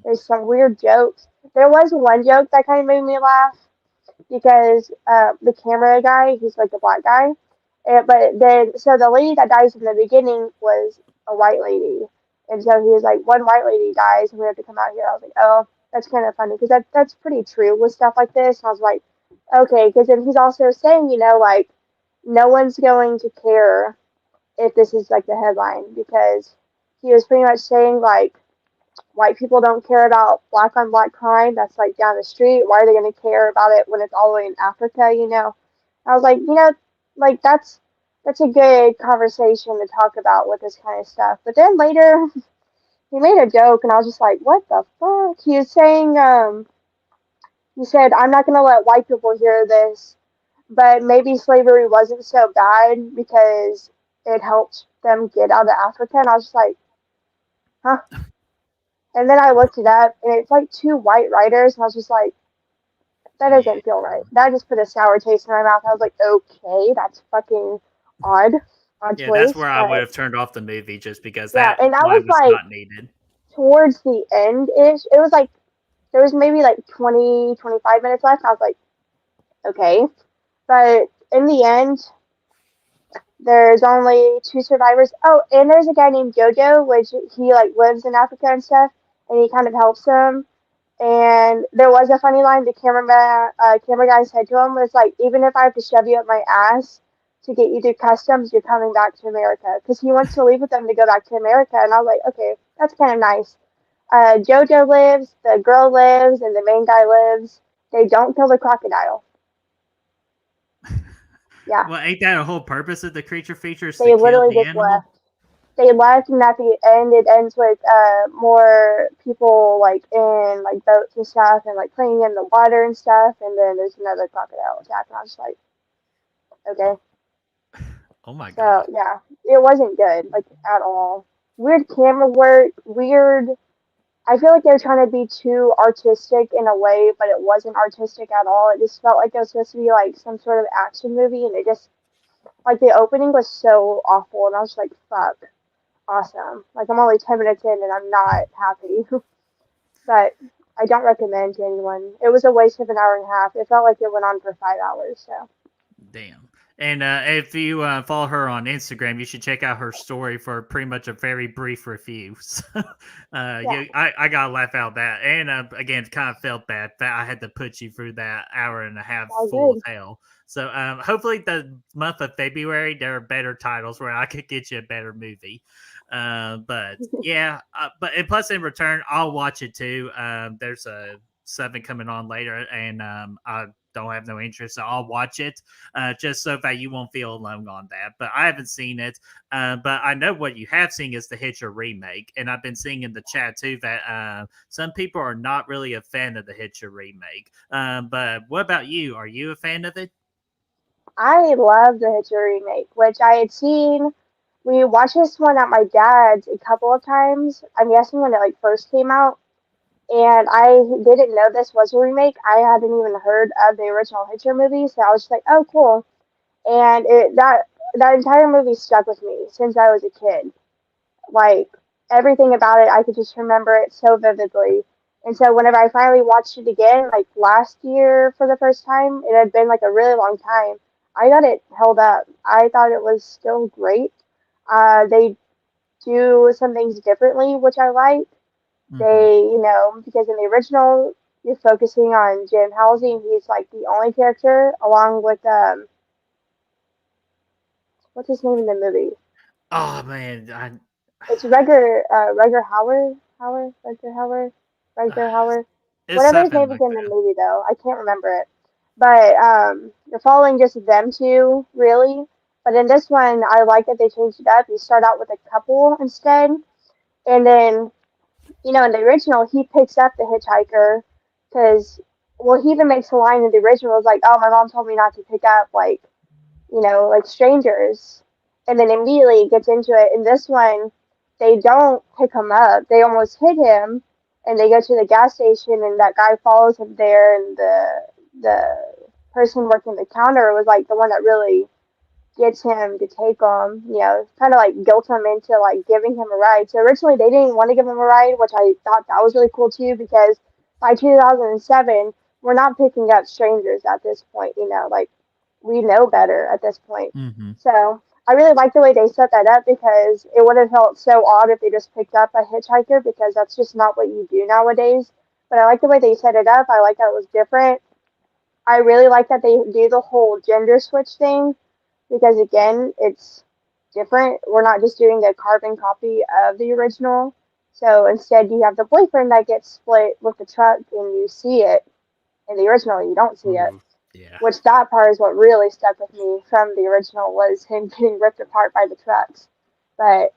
there's some weird jokes. There was one joke that kind of made me laugh, because the camera guy, he's like a black guy. But then, so the lady that dies in the beginning was a white lady. And so he was like, one white lady dies and we have to come out here. I was like, oh, that's kind of funny, because that's pretty true with stuff like this. And I was like, okay, because then he's also saying, like, no one's going to care if this is like the headline, because he was pretty much saying, like, white people don't care about black on black crime that's like down the street. Why are they going to care about it when it's all the way in Africa? I was like, like that's a good conversation to talk about with this kind of stuff. But then later he made a joke and I was just like, what the fuck? He was saying, he said, I'm not going to let white people hear this, but maybe slavery wasn't so bad because it helped them get out of Africa. And I was just like, huh? And then I looked it up, and it's like two white writers, and I was just like, that doesn't feel right. That just put a sour taste in my mouth. I was like, okay, that's fucking odd. Yeah, that's where I would have turned off the movie, just because and that was like not needed. Towards the end ish. It was like there was maybe like 20, 25 minutes left. I was like, okay. But in the end, there's only 2 survivors. Oh, and there's a guy named Jojo, which he like lives in Africa and stuff, and he kind of helps them. And there was a funny line the camera guy said to him was like, even if I have to shove you up my ass to get you through customs, you're coming back to America. Because he wants to leave with them to go back to America. And I was like, okay, that's kind of nice. Jojo lives, the girl lives, and the main guy lives. They don't kill the crocodile. Yeah. Well, ain't that a whole purpose of the creature features to They kill literally the just animal? left. They left, and at the end, it ends with more people like in like boats and stuff, and like playing in the water and stuff. And then there's another crocodile attack, and I was like, okay. Oh my So god. yeah, it wasn't good like at all. Weird camera work, weird. I feel like they were trying to be too artistic in a way, but it wasn't artistic at all. It just felt like it was supposed to be like some sort of action movie, and it just like the opening was so awful, and I was like, fuck. Awesome. Like I'm only 10 minutes in and I'm not happy. But I don't recommend to anyone. It was a waste of an hour and a half. It felt like it went on for 5 hours. So Damn. And if you follow her on Instagram, you should check out her story for pretty much a very brief review. So, yeah, I got to laugh out that. And again, kind of felt bad that I had to put you through that hour and a half all full of good. hell. So hopefully the month of February, there are better titles where I could get you a better movie. But yeah, but and plus in return, I'll watch it too. There's a 7 coming on later, and I don't have no interest, so I'll watch it just so that you won't feel alone on that. But I haven't seen it. But I know what you have seen is the Hitcher remake, and I've been seeing in the chat too that some people are not really a fan of the Hitcher remake. But what about you? Are you a fan of it? I love the Hitcher remake, which I had seen. We watched this one at my dad's a couple of times. I'm guessing when it like first came out. And I didn't know this was a remake. I hadn't even heard of the original Hitcher movie, so I was just like, "Oh, cool!" And that entire movie stuck with me since I was a kid. Like everything about it, I could just remember it so vividly. And so whenever I finally watched it again, like last year for the first time, it had been like a really long time. I got it held up. I thought it was still great. They do some things differently, which I like. Mm-hmm. Because in the original, you're focusing on Jim Halsey, and he's like the only character, along with what's his name in the movie? Oh man, It's Rutger Hauer, it's whatever his something name is like in the that. movie though, I can't remember it. But you're following just them two really. But in this one, I like that they changed it up. You start out with a couple instead, and then in the original, he picks up the hitchhiker because, well, he even makes a line in the original. It's like, oh, my mom told me not to pick up like like strangers, and then immediately gets into it. In this one, they don't pick him up. They almost hit him, and they go to the gas station, and that guy follows him there, and the person working the counter was like the one that really gets him to take him, kind of like guilt him into like giving him a ride. So originally they didn't want to give him a ride, which I thought that was really cool too, because by 2007, we're not picking up strangers at this point, like we know better at this point. Mm-hmm. So I really like the way they set that up because it would have felt so odd if they just picked up a hitchhiker because that's just not what you do nowadays. But I like the way they set it up. I like that it was different. I really like that they do the whole gender switch thing because again, it's different. We're not just doing a carbon copy of the original. So instead, you have the boyfriend that gets split with the truck, and you see it. In the original, you don't see it. Ooh, yeah. Which that part is what really stuck with me from the original was him getting ripped apart by the trucks. But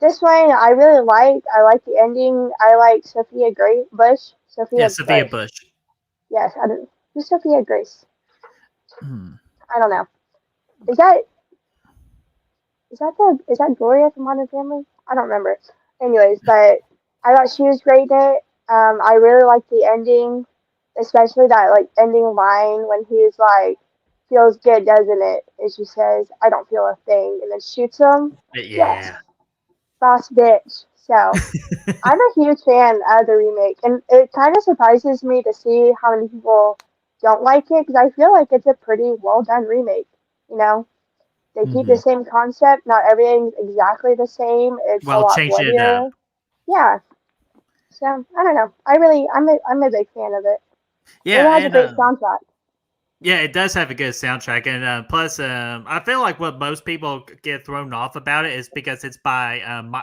this one, I really like. I like the ending. I like Sophia Bush. Yeah, Sophia Sophia Bush. Bush. Yes, I don't. Who's Sophia Grace? Hmm. I don't know. Is that is that Gloria from Modern Family? I don't remember. Anyways, but I thought she was great in it. I really liked the ending, especially that like ending line when he's like, "Feels good, doesn't it?" And she says, "I don't feel a thing," and then shoots him. Yes, Yeah. boss bitch. So I'm a huge fan of the remake, and it kind of surprises me to see how many people don't like it because I feel like it's a pretty well done remake. You know, they keep the Mhm. same concept, not everything's exactly the same. It's a Well, lot changing it up. bloodier. Yeah, so I don't know. I'm a big fan of it, and Yeah, it has a and great soundtrack. yeah, it does have a good soundtrack, and plus, I feel like what most people get thrown off about it is because it's by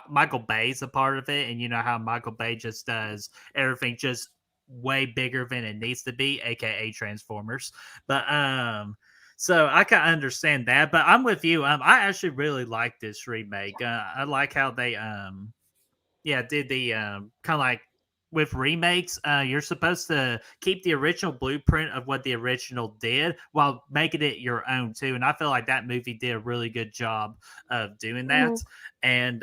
Michael Bay's a part of it, and you know how Michael Bay just does everything just way bigger than it needs to be, aka Transformers. But so I can understand that, but I'm with you. I actually really like this remake. I like how they yeah, did the kind of like with remakes, you're supposed to keep the original blueprint of what the original did while making it your own too. And I feel like that movie did a really good job of doing Hmm. that. And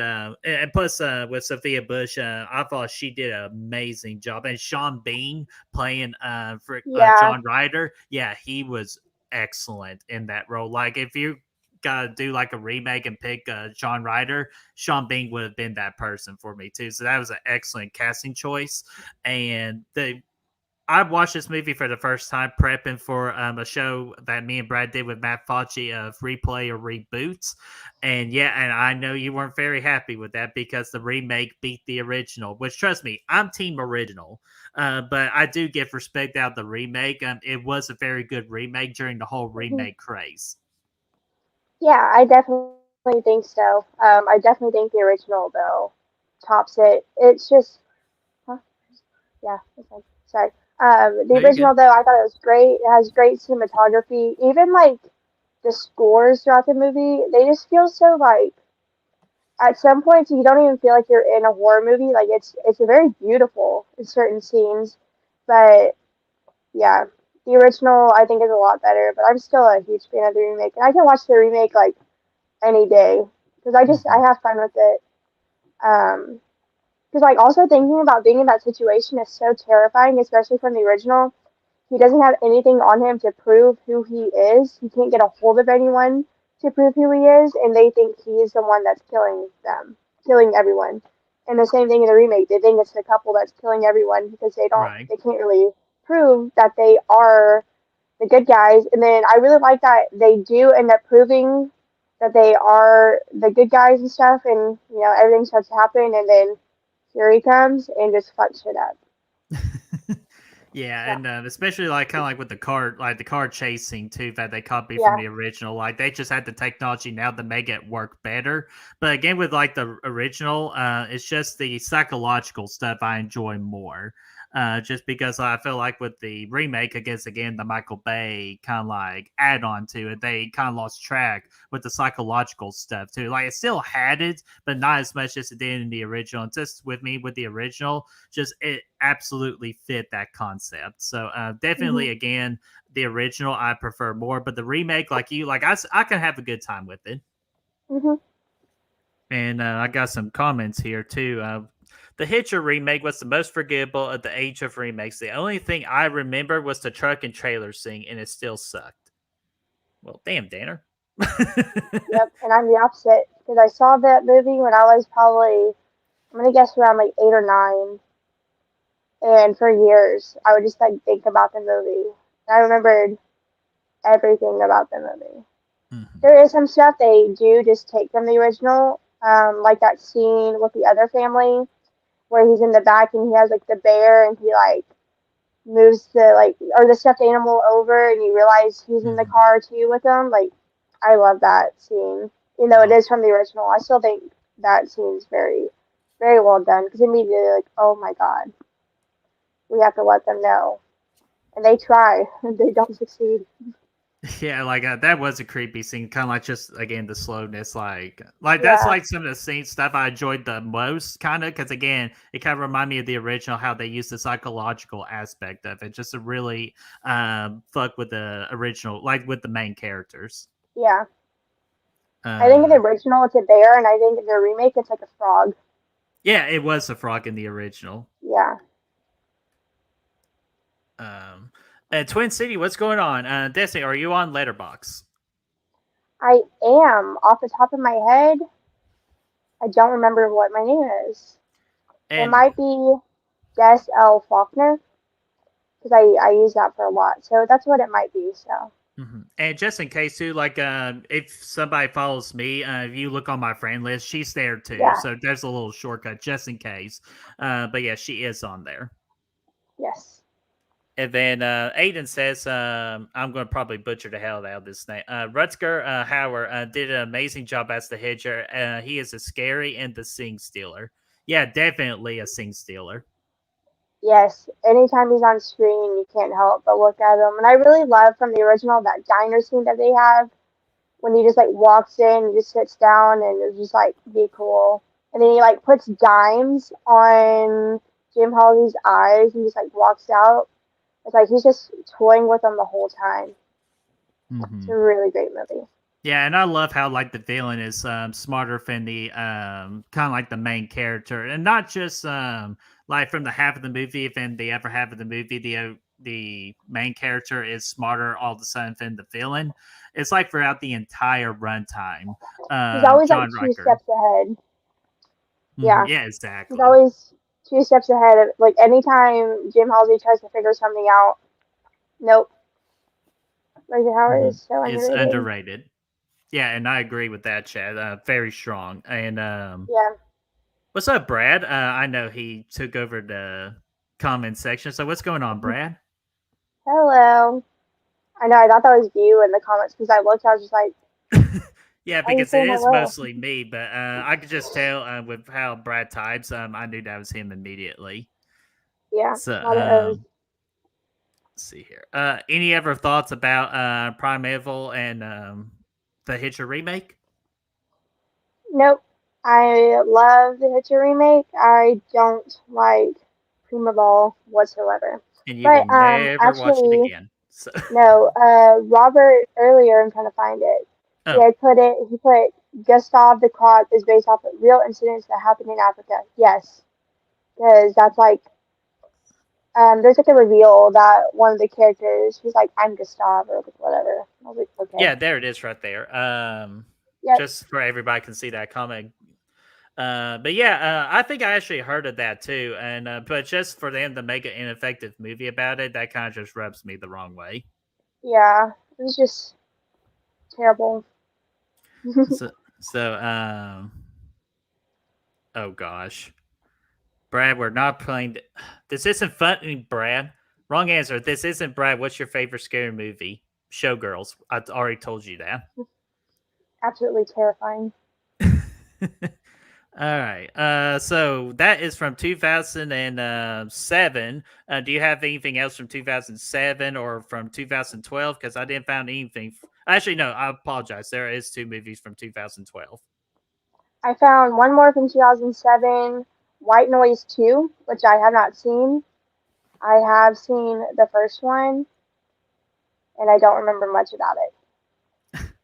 plus, with Sophia Bush, I thought she did an amazing job. And Sean Bean playing for Yeah, John Ryder, yeah, he was excellent in that role. Like if you gotta do like a remake and pick John Ryder, Sean Bean would have been that person for me too. So that was an excellent casting choice. And I watched this movie for the first time prepping for a show that me and Brad did with Matt Fauci of replay or reboots. And yeah, and I know you weren't very happy with that because the remake beat the original, which trust me, I'm team original. But I do give respect out the remake. It was a very good remake during the whole hmm, remake craze. yeah, I definitely think so. I definitely think the original though tops it. It's just, huh? Yeah, okay. Sorry. The No, you're good. original though, I thought it was great. It has great cinematography. Even like the scores throughout the movie, they just feel so like at some points you don't even feel like you're in a horror movie. Like it's very beautiful in certain scenes, but yeah, the original I think is a lot better. But I'm still a huge fan of the remake, and I can watch the remake like any day because I Mhm. have fun with it. Um, because like also thinking about being in that situation is so terrifying, especially from the original. He doesn't have anything on him to prove who he is. He can't get a hold of anyone to prove who he is, and they think he's the one that's killing them, killing everyone. And the same thing in the remake. They think it's the couple that's killing everyone because Right. they can't really prove that they are the good guys. And then I really like that they do end up proving that they are the good guys and stuff, and everything starts to happen, and then here he comes and just fucks shit up. Yeah, So and especially like kind of like with the car chasing too that they copied from yeah. the original. Like they just had the technology now to make it work better. But again, with like the original, it's just the psychological stuff I enjoy more. Just because I feel like with the remake, I guess again the Michael Bay kind of like add on to it, they kind of lost track with the psychological stuff too. Like it still had it, but not as much as it did in the original. And just with me with the original, just it absolutely fit that concept. So Hmm. definitely, again, the original I prefer more, but the remake, like you, like I can have a good time with it. Hmm. And I got some comments here too. The Hitcher remake was the most forgettable of the age of remakes. The only thing I remember was the truck and trailer scene, and it still sucked. Well, damn, Danner. Yep, and I'm the opposite because I saw that movie when I was probably, I'm gonna guess around like 8 or 9, and for years I would just like think about the movie. I remembered everything about the movie. Mhm. There is some stuff they do just take from the original, like that scene with the other family where he's in the back and he has like the bear and he like moves the like or the stuffed animal over and you realize he's in the Mhm. car too with them. Like I love that scene. Even though it Oh, is from the original, I still think that scene's very, very well done because immediately like, oh my god, we have to let them know, and they try, and they don't succeed. yeah, like that was a creepy scene. Kind of like just again the slowness, like that's Yeah, like some of the scene stuff I enjoyed the most, kind of because again it kind of reminded me of the original how they used the psychological aspect of it, just to really fuck with the original, like with the main characters. yeah. I think in the Uh, original it's a bear, and I think in the remake it's like a frog. yeah, it was a frog in the original. Yeah, Um, Twin City, what's going on? Destiny, are you on Letterbox? I am off the top of my head. I don't remember what my name is. It And might be Des L. Faulkner because I use that for a lot. So that's what it might be. So and just in case too, like if somebody follows me, if you look on my friend list, she's there too. yeah, So there's a little shortcut just in case. But yeah, she is on there. yes. And then Aiden says, I'm going to probably butcher the hell out of this name. Rutger Hauer did an amazing job as the Hitcher. He is a scary and the scene stealer. Yeah, definitely a scene stealer. Yes, anytime he's on screen, you can't help but look at him. And I really love from the original that diner scene that they have when he just like walks in and just sits down and it's just like be cool. And then he like puts dimes on Jim Halsey's eyes and just like walks out. It's like he's just toying with them the whole time. It's Mm-hmm. a really great movie. Yeah, and I love how like the villain is smarter than the kind of like the main character, and not just like from the half of the movie. If in the upper half of the movie, the main character is smarter all of a sudden than the villain. It's like throughout the entire runtime. He's always like John two Riker. steps ahead. Mm-hmm. Yeah, Yeah, he's exactly. always two steps ahead of like anytime Jim Halsey tries to figure something out. Nope. Rutger Hauer Mm-hmm. is so It's underrated. underrated. Yeah, and I agree with that, Chad. Very strong. And Yeah. what's up, Brad? I know he took over the comment section. So what's going on, Brad? Hello. I know, I thought that was you in the comments because I looked, I was just like, Yeah, why are you because it saying is hello? mostly me, but I could just tell with how Brad types. I knew that was him immediately. Yeah, So a lot of O's. let's see here. Any other thoughts about Primeval and the Hitcher remake? Nope. I love the Hitcher remake. I don't like Primeval whatsoever. And you will But never watch it actually again. So, no, Robert earlier I'm trying to find it. oh, He put Gustav the Clock is based off of real incidents that happened in Africa. Yes. Because that's like there's like a reveal that one of the characters he's like, I'm Gustav or like whatever. I was like, okay. yeah, there it is right there. Yep. Just for everybody can see that comment. But yeah, I think I actually heard of that too, and but just for them to make an ineffective movie about it, that kind of just rubs me the wrong way. Yeah. It was just terrible. So, so oh gosh, Brad, we're not playing. This isn't funny, Brad. Wrong answer. This isn't Brad. What's your favorite scary movie? Showgirls. I already told you that. Absolutely terrifying. All right. So that is from 2007. Do you have anything else from 2007 or from 2012? Because I didn't find anything. Actually, no. I apologize. There is two movies from 2012. I found one more from 2007, White Noise 2, which I have not seen. I have seen the first one, and I don't remember much about it.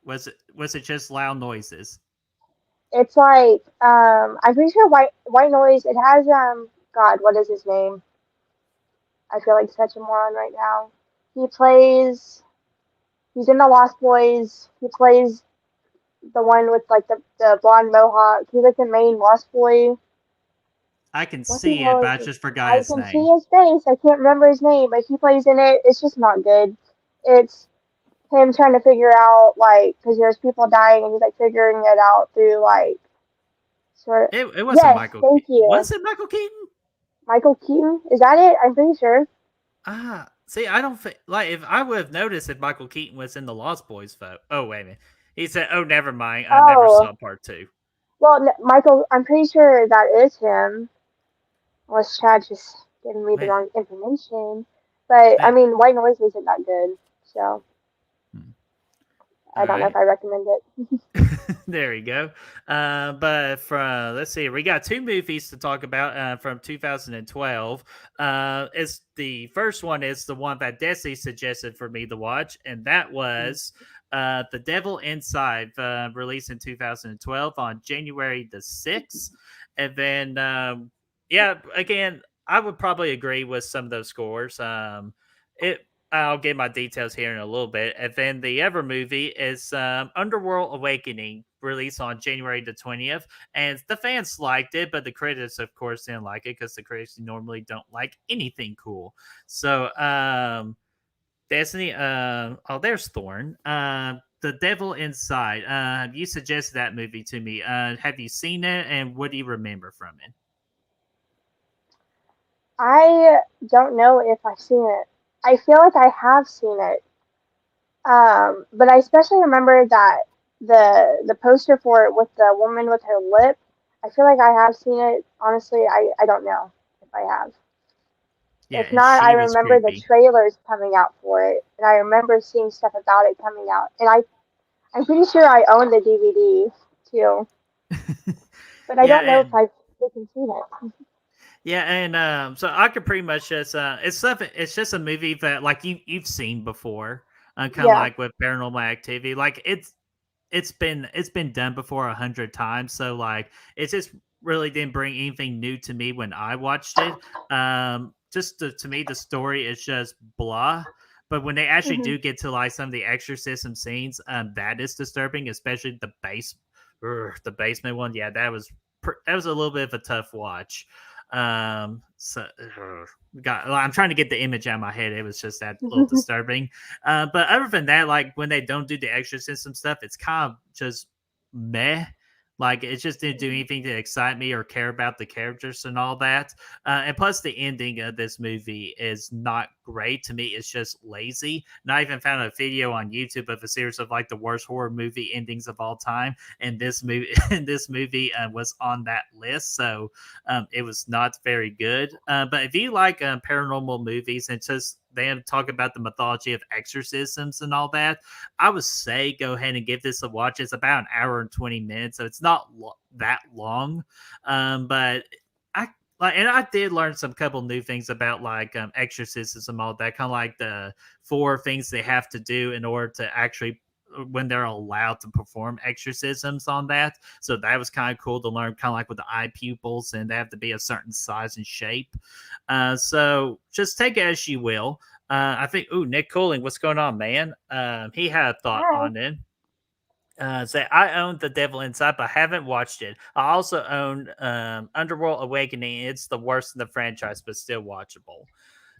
Was it just loud noises? It's like I'm pretty sure White Noise. It has God, what is his name? I feel like such a moron right now. He plays. He's in the Lost Boys. He plays the one with like the blonde mohawk. He's like the main Lost Boy. I can What the see it, hell but is I his? just forgot I his can see name. his face. I can't remember his name, but he plays in it. It's just not good. It's him trying to figure out like because there's people dying and he's like figuring it out through like sort of. It wasn't Yes, Michael thank Keaton. you, Was it Michael Keaton? Michael Keaton. Is that it? I'm pretty sure. See, I don't think like if I would have noticed if Michael Keaton was in the Lost Boys photo. Oh wait a minute. He said, "Oh, never mind. I never Oh, saw part two." well, Michael. I'm pretty sure that is him. Unless Chad just giving me the Man, wrong information. But I man. mean, White Noise isn't that good, so Hmm. I All don't know if right. I recommend it. There you go. But from let's see, we got two movies to talk about from 2012. Is the first one is the one that Desi suggested for me to watch, and that was The Devil Inside, released in 2012 on January the 6th. And then, yeah, again, I would probably agree with some of those scores. It I'll get my details here in a little bit. And then the other movie is Underworld Awakening, released on January the 20th, and the fans liked it, but the critics, of course, didn't like it because the critics normally don't like anything cool. So, Destiny, oh, there's Thorn. The Devil Inside. You suggested that movie to me. Have you seen it, and what do you remember from it? I don't know if I've seen it. I feel like I have seen it. But I especially remember that the poster for it with the woman with her lip. I feel like I have seen it. Honestly, I don't know if I have. Yeah, If and not, I she was remember the creepy. trailers coming out for it, and I remember seeing stuff about it coming out. And I'm pretty sure I own the DVD too, but I Yeah, don't know if and I've freaking seen it. yeah, and so I could pretty much just it's stuff. It's just a movie that like you've seen before, kind of Yeah. like with Paranormal Activity. Like it's been done before 100 times. So like it just really didn't bring anything new to me when I watched it. Just to me, the story is just blah. But when they actually Hmm. do get to like some of the exorcism scenes, that is disturbing, especially the basement one. Yeah, that was a little bit of a tough watch. So well, I'm trying to get the image out of my head. It was just that little disturbing. But other than that, like when they don't do the exorcism stuff, it's kind of just meh. Like it just didn't do anything to excite me or care about the characters and all that. And plus, the ending of this movie is not great to me. It's just lazy. And I even found a video on YouTube of a series of like the worst horror movie endings of all time, and this movie, this movie was on that list. So it was not very good. But if you like paranormal movies and just they talk about the mythology of exorcisms and all that, I would say go ahead and give this a watch. It's about an hour and 20 minutes, so it's not that long. But I like, and I did learn some couple new things about like exorcisms and all that, kind of like the 4 things they have to do in order to actually when they're allowed to perform exorcisms on that. So that was kind of cool to learn, kind of like with the eye pupils, and they have to be a certain size and shape. So just take it as you will. I think, ooh, Nick Cooling, what's going on, man? He had a thought Hi. on it. Say, I own The Devil Inside, but haven't watched it. I also own Underworld Awakening. It's the worst in the franchise, but still watchable.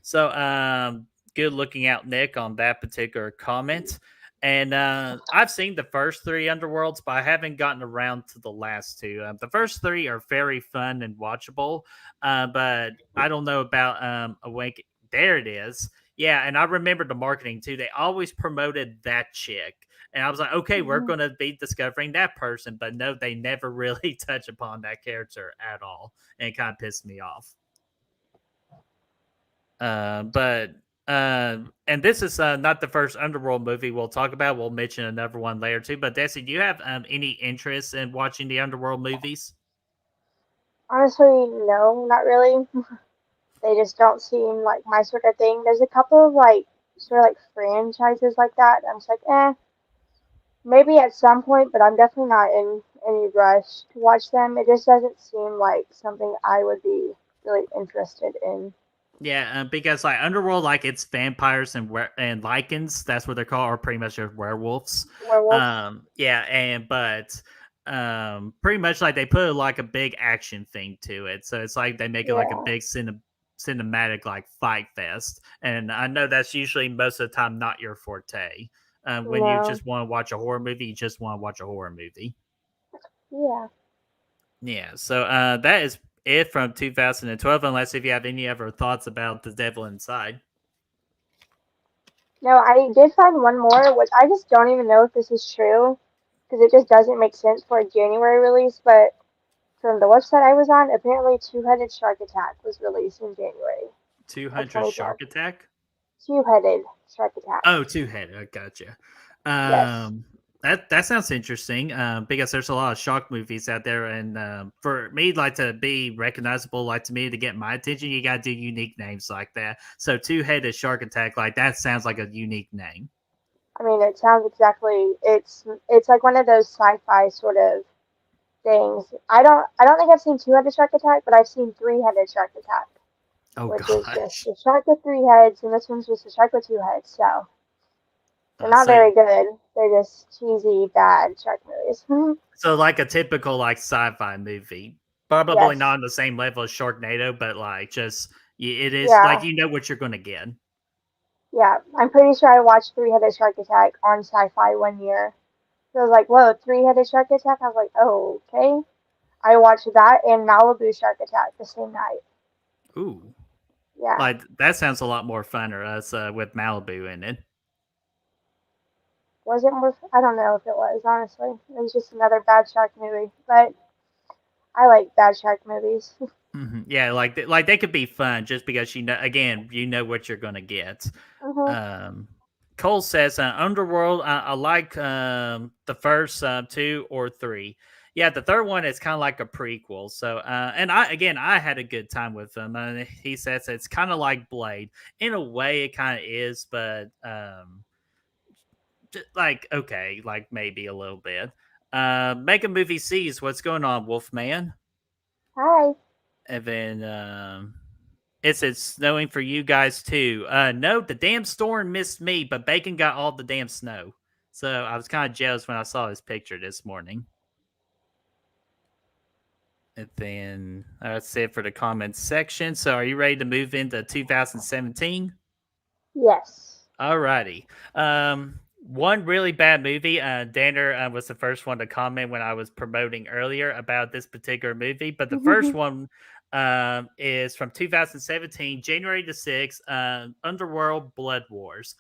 So, good looking out, Nick, on that particular comment. And I've seen the first 3 Underworlds, but I haven't gotten around to the last 2. The first 3 are very fun and watchable, but I don't know about Awake. There it is. Yeah, and I remember the marketing too. They always promoted that chick. And I was like, okay, we're Mhm. going to be discovering that person. But no, they never really touch upon that character at all. And it kind of pissed me off. But and this is not the first Underworld movie we'll talk about. We'll mention another one later too. But Desi, do you have any interest in watching the Underworld movies? Honestly, no, not really. They just don't seem like my sort of thing. There's a couple of like sort of like franchises like that. I'm just like, maybe at some point, but I'm definitely not in any rush to watch them. It just doesn't seem like something I would be really interested in. Yeah, because like Underworld, like it's vampires and lichens. That's what they're called, or pretty much just werewolves. Werewolves. Yeah, and but pretty much like they put like a big action thing to it, so it's like they make it like a Yeah. big cinematic like fight fest. And I know that's usually most of the time not your forte. When you No. just want to watch a horror movie, you just want to watch a horror movie. Yeah. Yeah, so that is it from 2012. Unless if you have any other thoughts about The Devil Inside. No, I did find one more, which I just don't even know if this is true, because it just doesn't make sense for a January release. But from the website I was on, apparently Two-Headed Shark Attack was released in January of 200 2012. Shark Attack. Two-Headed Shark Attack. Oh, two headed. I gotcha. Yes. That sounds interesting. Because there's a lot of shark movies out there, and for me, like to be recognizable, like to me to get my attention, you gotta do unique names like that. So, two headed shark attack, like that sounds like a unique name. I mean, it sounds exactly. It's like one of those sci-fi sort of things. I don't think I've seen Two-Headed Shark Attack, but I've seen Three-Headed Shark Attack, Oh which is just gosh. a shark with 3 heads, and this one's just a shark with 2 heads. So They're not So very good. They're just cheesy, bad shark movies. so like a typical like sci-fi movie, probably not Yes. on the same level as Sharknado, but like just it is like Yeah. you know what you're gonna get. Yeah. I'm pretty sure I watched Three Headed Shark Attack on Sci-Fi one year. So I was like, whoa, Three Headed Shark Attack? I was like, oh, okay. I watched that and Malibu Shark Attack the same night. Ooh, Yeah. like that sounds a lot more fun, or us with Malibu in it. Was it more? I don't know if it was, honestly. It was just another bad shark movie. But I like bad shark movies. Yeah, like they could be fun just because you know again you know what you're gonna get. hmm Um, Cole says Underworld. I like the first two or three. Yeah, the third one is kind of like a prequel. So and I had a good time with them. He says it's kind of like Blade in a way. It kind of is, but like okay, like maybe a little bit. Mega Movie C's what's going on, Wolfman? Hi. And then it's snowing for you guys too. No, the damn storm missed me, but Bacon got all the damn snow. So I was kind of jealous when I saw his picture this morning. And then that's it for the comments section. So are you ready to move into 2017? Yes. Alrighty. One really bad movie. Danner was the first one to comment when I was promoting earlier about this particular movie. But the first one is from 2017, January the 6th, Underworld Blood Wars.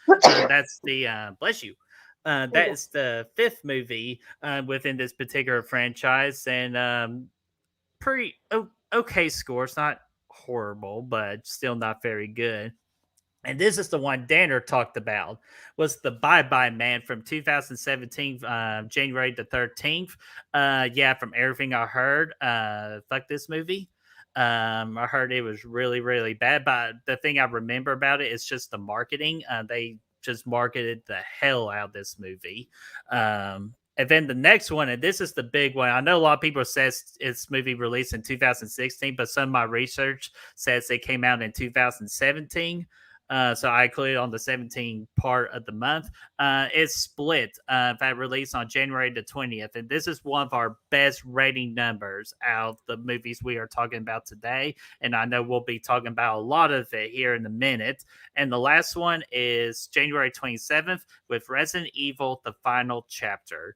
That's the, bless you. That is the fifth movie within this particular franchise. And pretty okay score. It's not horrible, but still not very good. And this is the one Danner talked about was the Bye Bye Man from 2017, January the 13th. Yeah, from everything I heard, fuck this movie. I heard it was really, really bad. But the thing I remember about it is just the marketing. They just marketed the hell out of this movie. And then the next one, and this is the big one. I know a lot of people says it's movie released in 2016, but some of my research says it came out in 2017. So I included on the 17 part of the month. It's Split that released on January the 20th. And this is one of our best rating numbers out of the movies we are talking about today. And I know we'll be talking about a lot of it here in a minute. And the last one is January 27th with Resident Evil, the final chapter.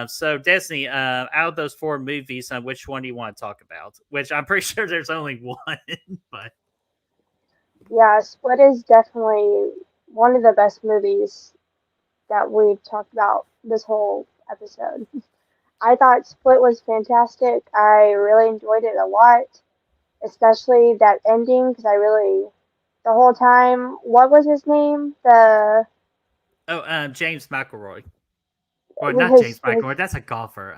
So Destiny, out of those four movies, which one do you want to talk about? Which I'm pretty sure there's only one, but Yeah, Split is definitely one of the best movies that we've talked about this whole episode. I thought Split was fantastic. I really enjoyed it a lot, especially that ending because I really, the whole time, what was his name? James McElroy. Well, not James His McElroy. That's a golfer.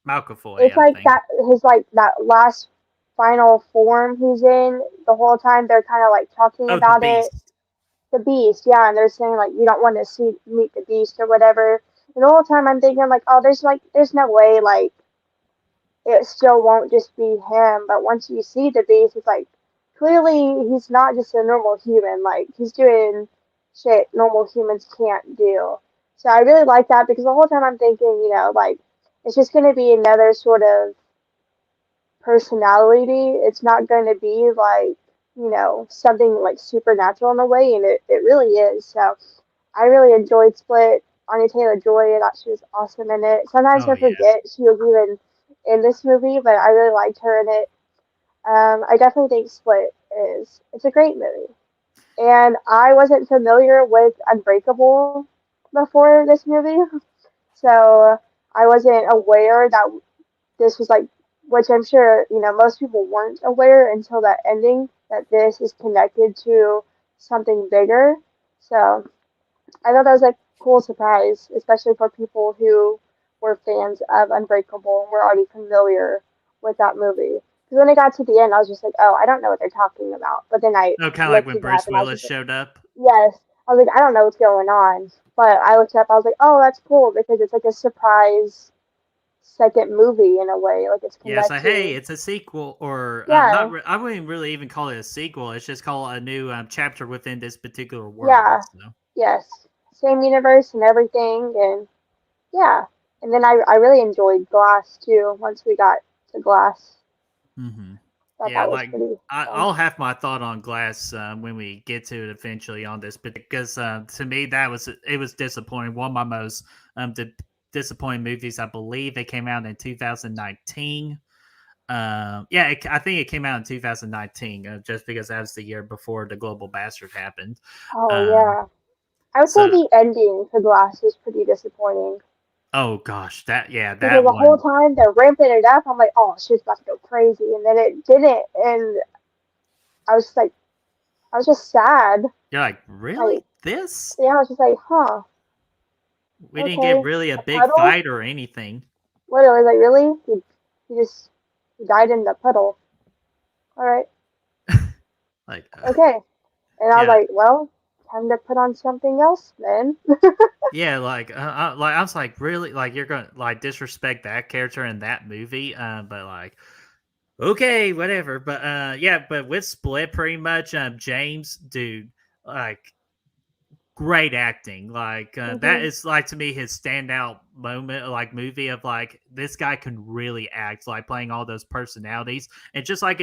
Malfoy, it's I like think. that his like that last final form he's in the whole time they're kind of like talking Oh, the about it. Beast. The beast, yeah, and they're saying like you don't want to see meet the beast or whatever. And the whole time I'm thinking like, oh, there's no way like it still won't just be him. But once you see the beast, it's like clearly he's not just a normal human. Like he's doing shit normal humans can't do. So I really like that because the whole time I'm thinking, like it's just gonna be another sort of personality. It's not going to be like, something like supernatural in a way, and it really is. So I really enjoyed Split. Anya Taylor Joy, I thought she was awesome in it. Sometimes Oh I yeah. forget she was even in this movie, but I really liked her in it. I definitely think Split it's a great movie. And I wasn't familiar with Unbreakable before this movie, so I wasn't aware that this was like, which I'm sure, most people weren't aware until that ending, that this is connected to something bigger. So I thought that was a cool surprise, especially for people who were fans of Unbreakable and were already familiar with that movie. Because when it got to the end, I was just like, oh, I don't know what they're talking about. But then I Oh, kind of like looked when it up Bruce and I was Willis just like, showed up. yes. I was like, I don't know what's going on. But I looked it up, I was like, oh, that's cool because it's like a surprise second movie in a way. Like it's Yeah, so hey, connecting. it's a sequel, or Yeah, I wouldn't really even call it a sequel. It's just called a new chapter within this particular world. yeah, So. yes. same universe and everything, and yeah. And then I really enjoyed Glass too. Once we got to Glass, Mm-hmm. thought Yeah, that was like pretty fun. I'll have my thought on Glass when we get to it eventually on this, but because to me it was disappointing. One of my most disappointing movies. I believe they came out in 2019. I think it came out in 2019, just because that was the year before the Global Bastard happened. Oh Um, yeah, I would say so the ending to Glass was pretty disappointing oh gosh, because that the whole one. time they're ramping it up. I'm like, oh, shit's about to go crazy, and then it didn't, and I was just like, I was just sad. You're like, Like, really this? yeah, I was just like, huh, We didn't get okay, really a a big puddle. fight or anything. Literally, like, really? He died in the puddle. All right, Like, okay. And I was yeah, like, well, time to put on something else then. yeah, like I was like, really, like you're gonna like disrespect that character in that movie, but like, okay, whatever. But yeah, but with Split, pretty much, James, dude, like great acting. Like that hmm is like to me his standout moment, like movie of like this guy can really act, like playing all those personalities, and just like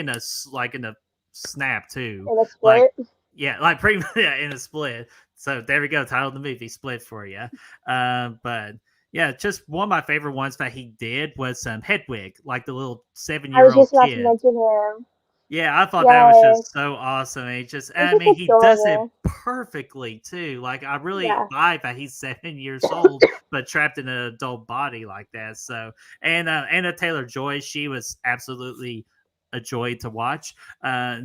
like in a snap too, In a like split. yeah, like pretty much yeah, in a Split. So there we go, title of the movie, Split for you. But yeah, just one of my favorite ones that he did was Hedwig, like the little seven I year was old just about to kid. mention him. Yeah, I thought that was Yes. just so awesome. He just, He's I just mean, he does it adorable. perfectly too. Like, I really Yeah. vibe that he's 7 years old, but trapped in an adult body like that. So, and Anna Taylor Joy, she was absolutely a joy to watch.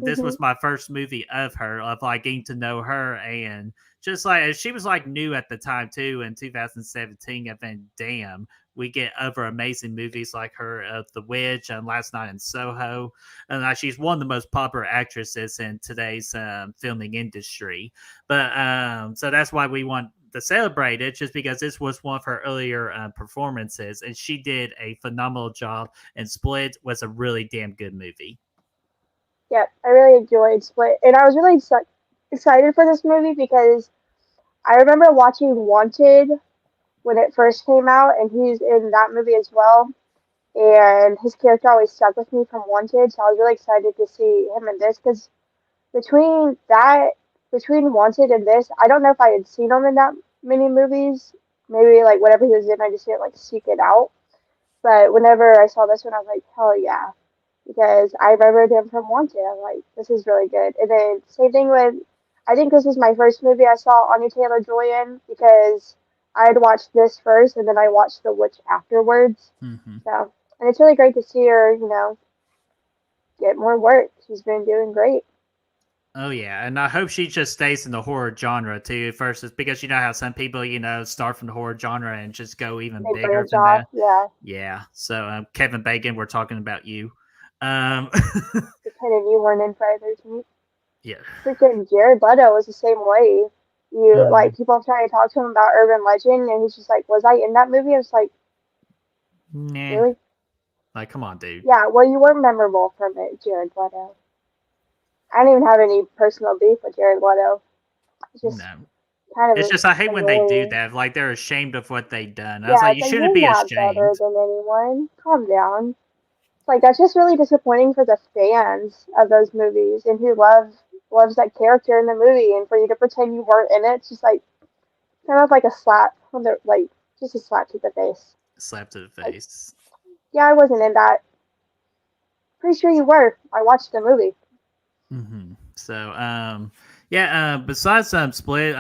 This hmm was my first movie of her, of like getting to know her, and just like she was like new at the time too in 2017. And then, damn, we get other amazing movies like her of The Witch and Last Night in Soho, and she's one of the most popular actresses in today's filming industry. But so that's why we want to celebrate it, just because this was one of her earlier performances, and she did a phenomenal job. And Split was a really damn good movie. Yep. I really enjoyed Split. And I was really excited for this movie because I remember watching Wanted when it first came out, and he's in that movie as well. And his character always stuck with me from Wanted, so I was really excited to see him in this because between that, between Wanted and this, I don't know if I had seen him in that many movies. Maybe like whatever he was in, I just didn't like seek it out. But whenever I saw this one, I was like, hell yeah, because I remembered him from Wanted. I was like, this is really good. And then same thing with, I think this was my first movie I saw Anya Taylor Joy in because I had watched this first and then I watched The Witch afterwards. Mm-hmm. So, and it's really great to see her, get more work. She's been doing great. Oh yeah, and I hope she just stays in the horror genre too. Versus because you know how some people start from the horror genre and just go even They bigger branch than off, that. yeah. Yeah. So Kevin Bacon, we're talking about you. Um, Pretending you weren't in Friday the 13th. yeah. Freaking Jared Leto was the same way. You Mm, like people trying to talk to him about Urban Legend, and he's just like, "Was I in that movie?" I was like, nah. "Really? Like, come on, dude. Yeah. Well, you weren't memorable from it, Jared Leto. I don't even have any personal beef with Jared Leto. It's just No. kind It's of just I hate when they do annoying. that. Like they're ashamed of what they've done. I was Yeah, like, it's you like shouldn't you're be not better ashamed. than anyone. Calm down. It's like that's just really disappointing for the fans of those movies and who loves that character in the movie, and for you to pretend you weren't in it, it's just like kind of like a slap on the like just a slap to the face. Slap to the Like, face. yeah, I wasn't in that. Pretty sure you were. I watched the movie. So, yeah. Besides Split,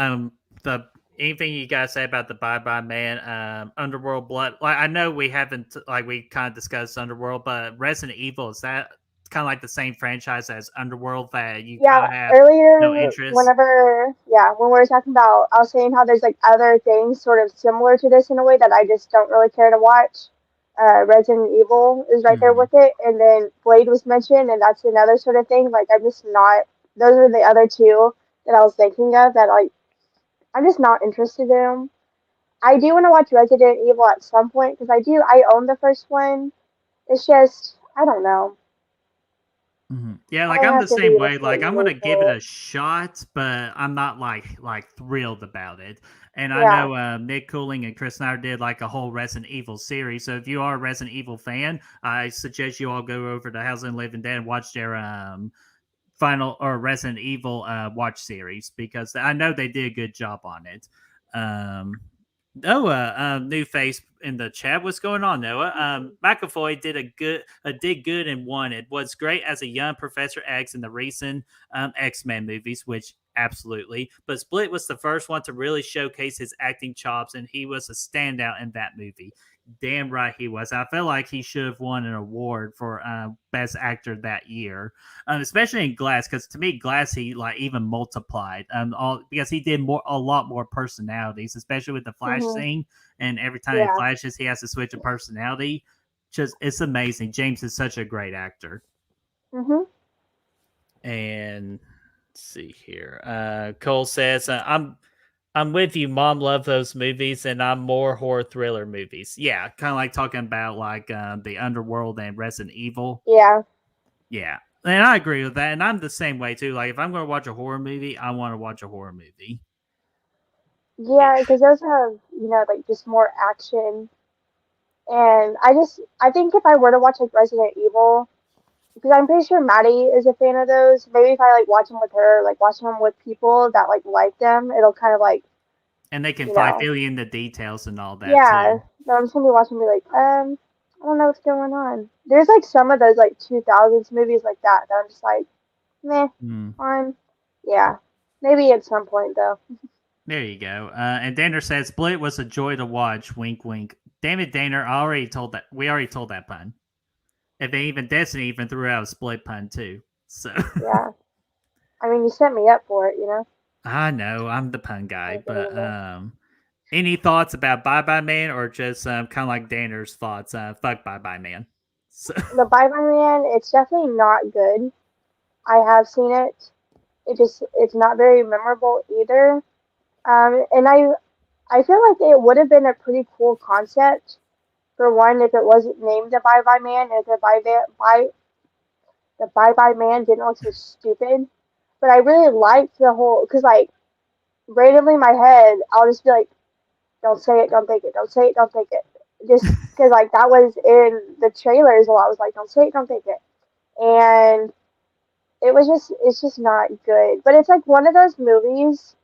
the anything you guys say about the Bye Bye Man, Underworld Blood? Like, I know we haven't like we kind of discussed Underworld, but Resident Evil, is that kind of like the same franchise as Underworld that you kind Yeah, of have no earlier interest? whenever when we were talking about, I was saying how there's like other things sort of similar to this in a way that I just don't really care to watch. Resident Evil is right there Mm-hmm. with it, and then Blade was mentioned, and that's another sort of thing. Like I'm just not. Those are the other two that I was thinking of that like I'm just not interested in them. I do want to watch Resident Evil at some point because I own the first one. It's just I don't know. Yeah, like I I'm have the to same be in a way. certain Like I'm mood gonna give it for it. a shot, but I'm not like thrilled about it. And I Yeah. know Nick Cooling and Chris Snyder did like a whole Resident Evil series. So if you are a Resident Evil fan, I suggest you all go over to House of the Living Dead and watch their final or Resident Evil watch series because I know they did a good job on it. Noah, new face in the chat. What's going on, Noah? McAvoy did good and won. It was great as a young Professor X in the recent X-Men movies, which absolutely. But Split was the first one to really showcase his acting chops, and he was a standout in that movie. Damn right he was. I feel like he should have won an award for best actor that year, especially in Glass, because to me, Glass he like even multiplied, all because he did a lot more personalities, especially with the Flash Mhm. scene, and every time he Yeah. flashes, he has to switch a personality. Just it's amazing. James is such a great actor. Mhm. And let's see here. Cole says, I'm with you. Mom loved those movies, and I'm more horror thriller movies. Yeah, kind of like talking about like the Underworld and Resident Evil. Yeah. Yeah, and I agree with that. And I'm the same way too. Like if I'm going to watch a horror movie, I want to watch a horror movie. Yeah. Yeah, because those have, like just more action. And I think if I were to watch like Resident Evil, because I'm pretty sure Maddie is a fan of those. Maybe if I like watch them with her, like watch them with people that like them, it'll kind of like, And they can you know, fill you in the details and all that yeah. too. So I'm just gonna be watching and be like, I don't know what's going on. There's like some of those like 2000s movies like that I'm just like, meh, Mm. on. Yeah, maybe at some point though. There you go. And Danner says Split was a joy to watch. Wink, wink. Damn it, Danner! I already told that. We already told that pun. And then even Destiny even threw out a Split pun too. So Yeah, I mean, you set me up for it. I know I'm the pun guy, Like, getting but in there. any thoughts about Bye Bye Man or just kind of like Danner's thoughts? Fuck Bye Bye Man. So, The Bye Bye Man, it's definitely not good. I have seen it. It's not very memorable either. And I feel like it would have been a pretty cool concept for one if it wasn't named the Bye Bye Man, if the Bye Bye Man didn't look so stupid. But I really liked the whole because like randomly in my head I'll just be like, don't say it, don't think it, don't say it, don't think it. Just because like that was in the trailers a lot. I was like, don't say it, don't think it, and it's just not good. But it's like one of those movies.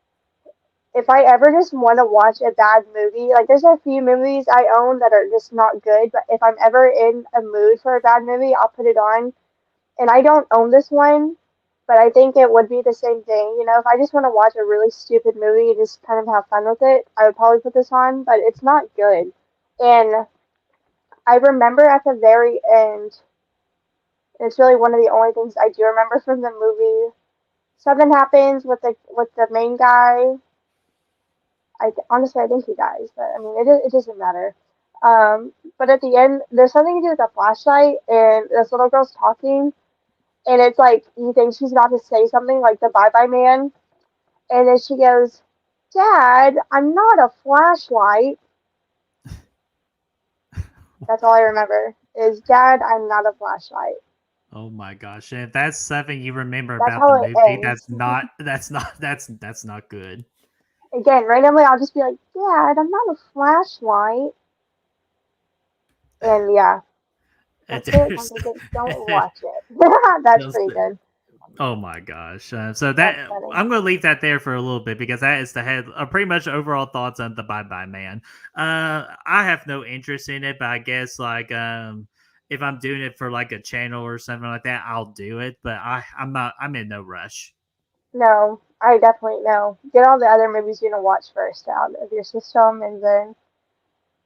If I ever just want to watch a bad movie, like there's a few movies I own that are just not good, but if I'm ever in a mood for a bad movie, I'll put it on. And I don't own this one, but I think it would be the same thing. If I just want to watch a really stupid movie and just kind of have fun with it, I would probably put this on, but it's not good. And I remember at the very end, it's really one of the only things I do remember from the movie. Something happens with the main guy. Honestly I think he dies, but I mean it doesn't matter. But at the end, there's something to do with a flashlight, and this little girl's talking, and it's like you think she's about to say something like the Bye Bye Man, and then she goes, "Dad, I'm not a flashlight." That's all I remember is, "Dad, I'm not a flashlight." oh my gosh, if that's something you remember That's about the how it movie, ends. that's not good. Again, randomly, I'll just be like, "Dad, I'm not a flashlight," and yeah, don't say it, don't think it, don't watch it. That's pretty good. Oh my gosh! So That's that funny. I'm going to leave that there for a little bit because that is the head, pretty much overall thoughts on the Bye Bye Man. I have no interest in it, but I guess like if I'm doing it for like a channel or something like that, I'll do it. But I'm not. I'm in no rush. No, I definitely know. Get all the other movies you're gonna watch first out of your system, and then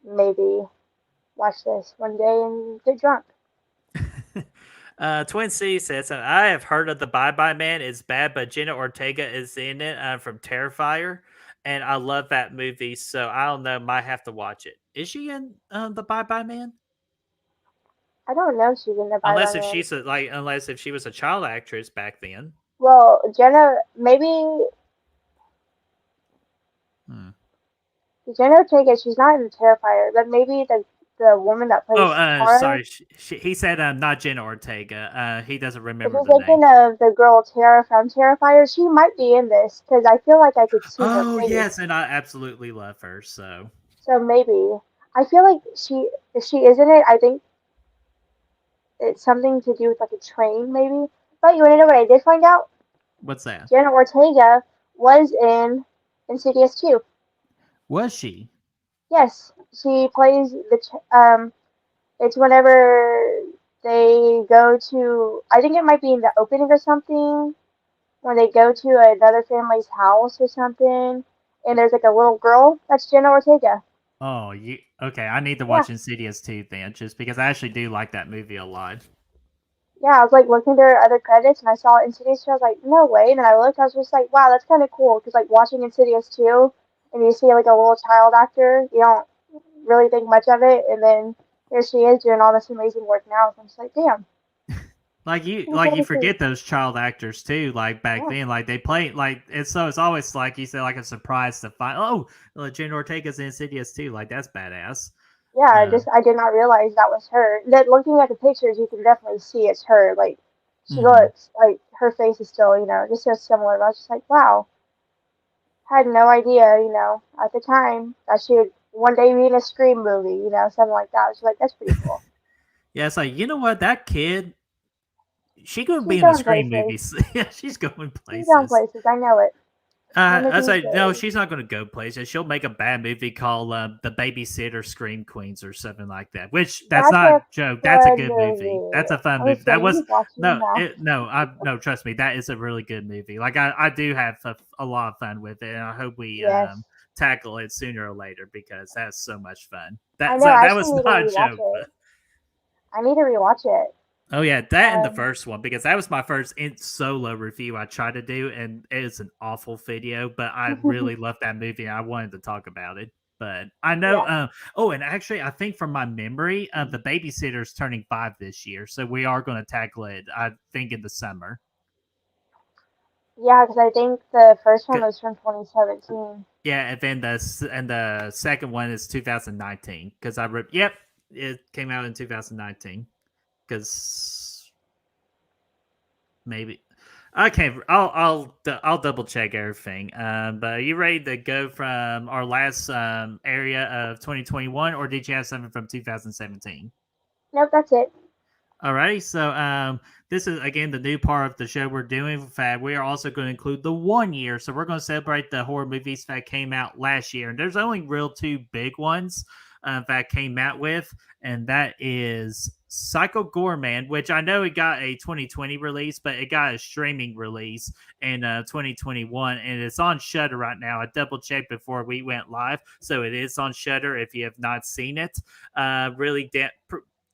maybe watch this one day and get drunk. Twin C says, I have heard of the Bye Bye Man. It's bad, but Jenna Ortega is in it from Terrifier. And I love that movie. So I don't know. Might have to watch it. Is she in the Bye Bye Man? I don't know if she's in the Bye Bye Man. Unless if she was a child actress back then. Well, maybe Hmm. Jenna Ortega, she's not in the Terrifier, but maybe the the woman that plays Tara. Sorry. He said not Jenna Ortega. He doesn't If remember you're the name. thinking of the girl Tara from Terrifier, she might be in this because I feel like I could see her Oh, face. yes, and I absolutely love her, so. So maybe I feel like if she is in it, I think it's something to do with like a train, maybe. But you want to know what I did find out? What's that? Jenna Ortega was in Insidious 2. Was she? Yes, she plays It's whenever they go to. I think it might be in the opening or something. When they go to another family's house or something, and there's like a little girl. That's Jenna Ortega. Oh, okay. I need to Yeah, watch Insidious 2 then, just because I actually do like that movie a lot. yeah. I was like looking through her other credits, and I saw Insidious 2. I was like, no way. And then I looked. I was just like, wow, that's kind of cool. Because like watching Insidious 2, and you see like a little child actor, you don't really think much of it, and then here she is doing all this amazing work now. So I'm just like, damn. You forget those child actors too. Like back Yeah. then, like they play like it's always like you said, like a surprise to find. Oh, Jenna Ortega's in Insidious too. Like that's badass. Yeah, I did not realize that was her. That looking at the pictures, you can definitely see it's her. Like she looks like her face is still, just so similar. But I was just like, wow, had no idea, at the time that she would one day be in a Scream movie, something like that. I was like, that's pretty cool. Yeah, it's like you know what that kid. She gonna be She's in the going Scream places. movies. Yeah, she's going She's going places. places. I know it. I say no. She's not going to go places. She'll make a bad movie called The Babysitter Scream Queens or something like that. Which that's That's not a a joke. That's a good good movie. movie. That's a fun movie. Okay, That was you watching no, now? no. Trust me, that is a really good movie. Like I do have a lot of fun with it, and I hope we Yes. tackle it sooner or later because that's so much fun. I know. I That actually was need to not a rewatch joke, it. but I need to rewatch it. oh yeah, that and the Um, first one because that was my first solo review I tried to do, and it is an awful video, but I really loved that movie and I wanted to talk about it. But I know. yeah. Oh, and actually, I think from my memory, the babysitter's turning 5 this year, so we are going to tackle it. I think in the summer. Yeah, because I think the first one Good. was from 2017. Yeah, and then the second one is 2019 because Yep, it came out in 2019 because maybe I can't. I'll double check everything. But are you ready to go from our last area of 2021, or did you have something from 2017? Nope, that's it. Alrighty, so this is again the new part of the show we're doing. In fact, we are also going to include the 1 year, so we're going to celebrate the horror movies that came out last year, and there's only real two big ones that came out with, and that is Psycho Goreman, which I know it got a 2020 release, but it got a streaming release in 2021, and it's on Shudder right now. I double checked before we went live, so it is on Shudder if you have not seen it. Really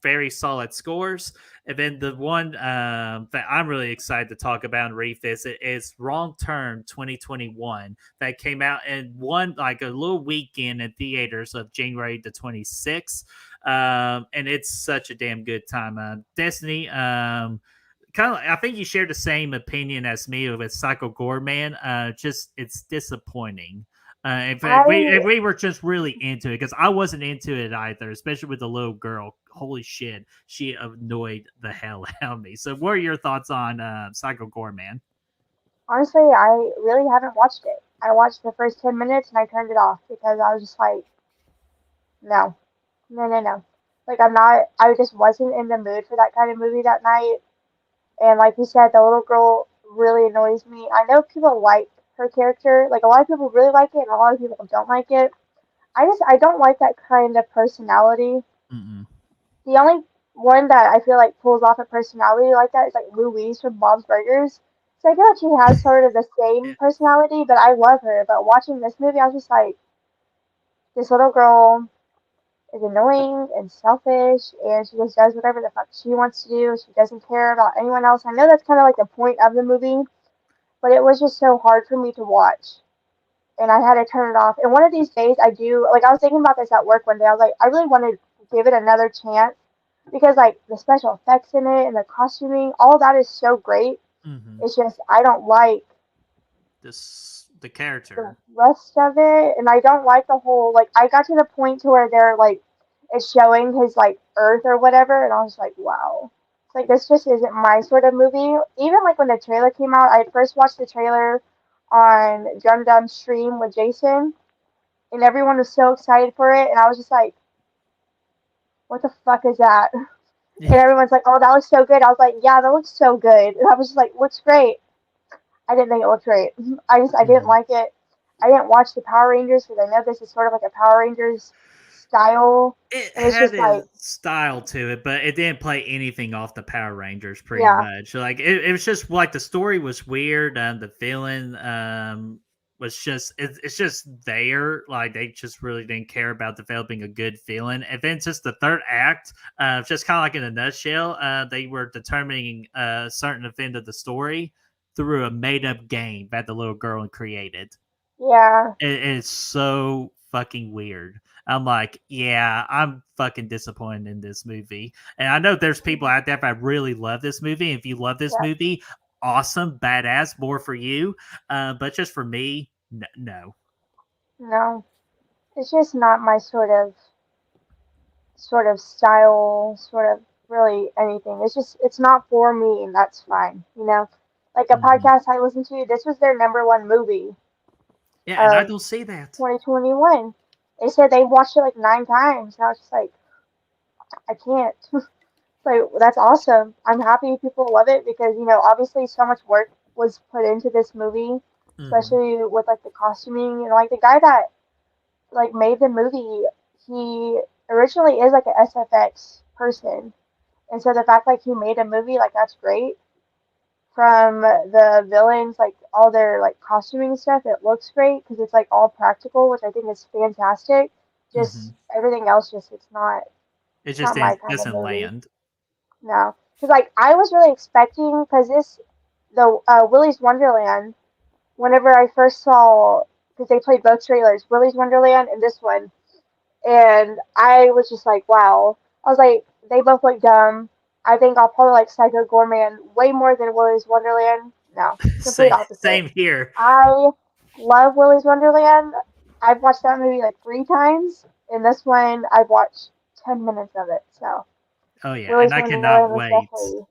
very solid scores. And then the one that I'm really excited to talk about and revisit is Wrong Turn 2021 that came out in one like a little weekend in theaters of January the 26th. And it's such a damn good time. Destiny, kind of, I think you share the same opinion as me with Psycho Goreman. Just it's disappointing. If we were just really into it, because I wasn't into it either, especially with the little girl. Holy shit, she annoyed the hell out of me. So, what are your thoughts on Psycho Goreman? Honestly, I really haven't watched it. I watched the first 10 minutes and I turned it off because I was just like, no, no, no, no. Like, I just wasn't in the mood for that kind of movie that night. And like you said, the little girl really annoys me. I know people like her character. Like, a lot of people really like it and a lot of people don't like it. I don't like that kind of personality. Mm-mm. The only one that I feel like pulls off a personality like that is like Louise from Bob's Burgers. So I feel like she has sort of the same personality, but I love her. But watching this movie, I was just like, this little girl is annoying and selfish, and she just does whatever the fuck she wants to do. She doesn't care about anyone else. I know that's kind of like the point of the movie, but it was just so hard for me to watch. And I had to turn it off. And one of these days, I was thinking about this at work one day. I was like, I really want to give it another chance because, like, the special effects in it and the costuming, all of that is so great. Mm-hmm. It's just, I don't like The character. the rest of it. And I don't like the whole, like, I got to the point to where they're, like, it's showing his like Earth or whatever, and I was like, wow. It's like this just isn't my sort of movie. Even like when the trailer came out, I first watched the trailer on Drum Dum stream with Jason, and everyone was so excited for it, and I was just like, what the fuck is that? And everyone's like, oh, that looks so good. I was like, yeah, that looks so good. And I was just like, looks great. I didn't think it looked great. I didn't like it. I didn't watch the Power Rangers because I know this is sort of like a Power Rangers style, It and it's had just like, its style to it, but it didn't play anything off the Power Rangers pretty yeah, much. Like it was just like the story was weird, the villain was just it's just there. Like they just really didn't care about developing a good villain. And then just the third act, just kind of like in a nutshell, they were determining a certain event of the story through a made up game that the little girl created. yeah, It's so fucking weird. I'm like, yeah, I'm fucking disappointed in this movie. And I know there's people out there that really love this movie. If you love this yeah, movie, awesome, badass, more for you. But just for me, no. no, it's just not my sort of style, sort of really anything. It's just it's not for me, and that's fine. Like a Mhm. podcast I listened to, this was their number one movie Yeah, and I of don't see that. 2021. They said they watched it like 9 times, and I was just like, I can't. So that's awesome. I'm happy people love it because obviously so much work was put into this movie, Hmm. especially with like the costuming and like the guy that like made the movie. He originally is like an SFX person, and so the fact like he made a movie like that's great. From the villains, like all their like costuming stuff, it looks great because it's like all practical, which I think is fantastic. Hmm. Just everything else, just It it's just not my kind of doesn't movie. land. No, because like I was really expecting because the Willy's Wonderland. Whenever I first saw, because they played both trailers, Willy's Wonderland and this one, and I was just like, wow. I was like, they both look dumb. I think I'll probably like Psycho Goreman way more than Willy's Wonderland. No, complete opposite. Same here. I love Willy's Wonderland. I've watched that movie like 3 times, and this one I've watched 10 minutes of it. So Oh yeah, and Willy's I cannot Wonderland was wait. definitely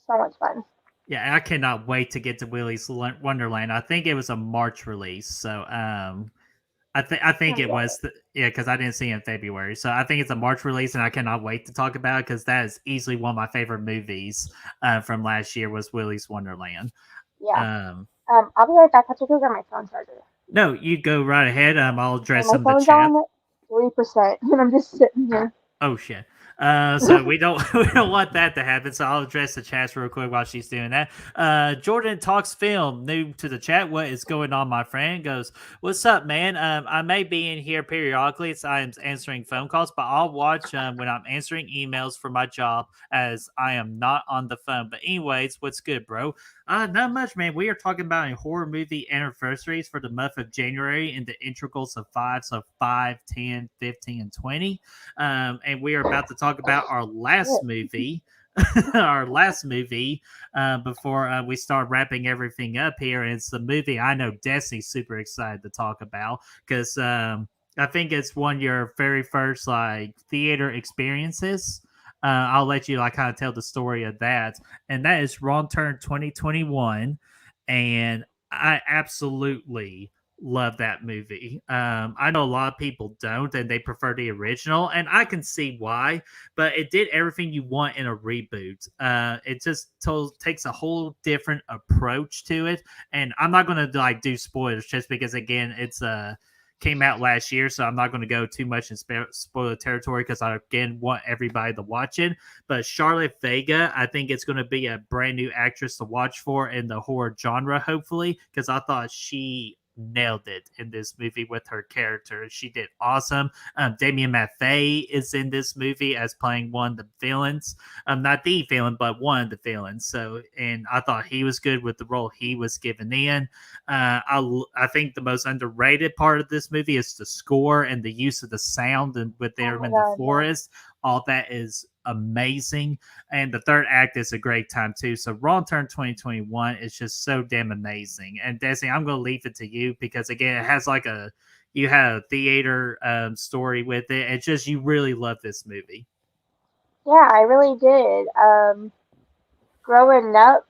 so much fun. Yeah, I cannot wait to get to Willy's Wonderland. I think it was a March release, so I think Oh, it yeah. was yeah, because I didn't see it in February, so I think it's a March release, and I cannot wait to talk about it because that is easily one of my favorite movies from last year was Willy's Wonderland. Yeah. Um, I'll be right back. I have to go get my phone charger. no, you go right ahead. I'll Okay, address my some of the phone's chat. on 3%, and I'm just sitting here. Oh shit. So we don't we don't want that to happen. So I'll address the chats real quick while she's doing that. Jordan talks film, new to the chat. What is going on, my friend? Goes, what's up, man? I may be in here periodically as I am answering phone calls, but I'll watch when I'm answering emails for my job as I am not on the phone. But anyways, what's good, bro? Not much, man. We are talking about a horror movie anniversaries for the month of January in the integrals of five, so 5, 10, 15, and 20. And we are about to talk about our last Shit. movie. Our last movie before we start wrapping everything up here. And it's the movie I know Destiny's super excited to talk about because I think it's one of your very first like theater experiences. I'll let you like kind of tell the story of that, and that is Wrong Turn 2021, and I absolutely love that movie. I know a lot of people don't, and they prefer the original, and I can see why. But it did everything you want in a reboot. It just takes a whole different approach to it, and I'm not going to like do spoilers just because again, it's came out last year, so I'm not going to go too much in spoiler territory because I again want everybody to watch it. But Charlotte Vega, I think it's going to be a brand new actress to watch for in the horror genre, hopefully, because I thought she nailed it in this movie with her character. She did awesome. Damien Maffei is in this movie as playing one of the villains. Not the villain, but one of the villains. So, and I thought he was good with the role he was given in. I think the most underrated part of this movie is the score and the use of the sound and with Oh them my in the god, yeah. forest. All that is amazing. And the third act is a great time too. So Wrong Turn 2021 is just so damn amazing. And Desi, I'm going to leave it to you because again, it has like a You had a theater story with it. It's just you really love this movie. Yeah, I really did. Growing up,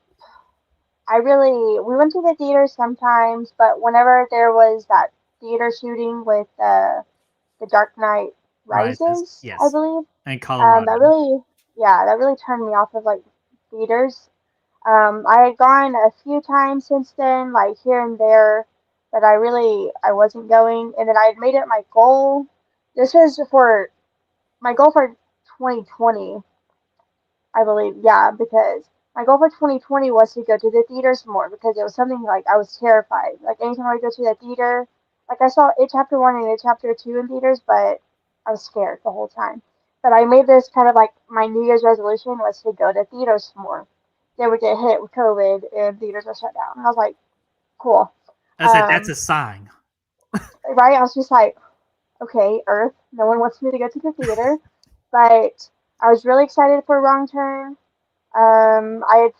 we went to the theater sometimes, but whenever there was that theater shooting with the Dark Knight Rises, Rises, I yes, believe, and Colorado. that really, yeah, that really turned me off of like theaters. I had gone a few times since then, like here and there, but I wasn't going. And then I had made it my goal. This was for my goal for 2020, I believe. Yeah, because my goal for 2020 was to go to the theaters more because it was something like I was terrified. Like anytime I go to the theater, like I saw It Chapter 1 and It Chapter 2 in theaters, but I was scared the whole time. But I made this kind of like my New Year's resolution was to go to theaters more. Then we get hit with COVID and theaters were shut down. And I was like, cool. I said that's a sign. Right? I was just like, okay, Earth, no one wants me to go to the theater. But I was really excited for Wrong Turn. I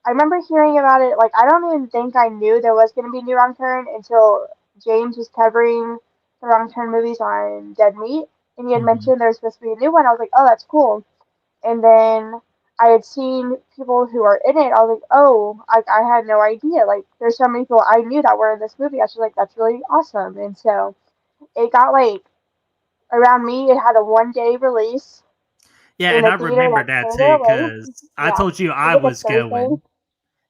remember hearing about it. Like I don't even think I knew there was going to be new Wrong Turn until James was covering the Wrong Turn movies on Dead Meat, and he had Mm-hmm. mentioned there was supposed to be a new one. I was like, oh, that's cool. And then I had seen people who are in it. I was like, oh, I had no idea. Like there's so many people I knew that were in this movie. I was like, that's really awesome. And so it got like around me. It had a 1 day release Yeah, in and a I theater remember that's that further too away. because I Yeah, told you it I was like a was Thursday. going.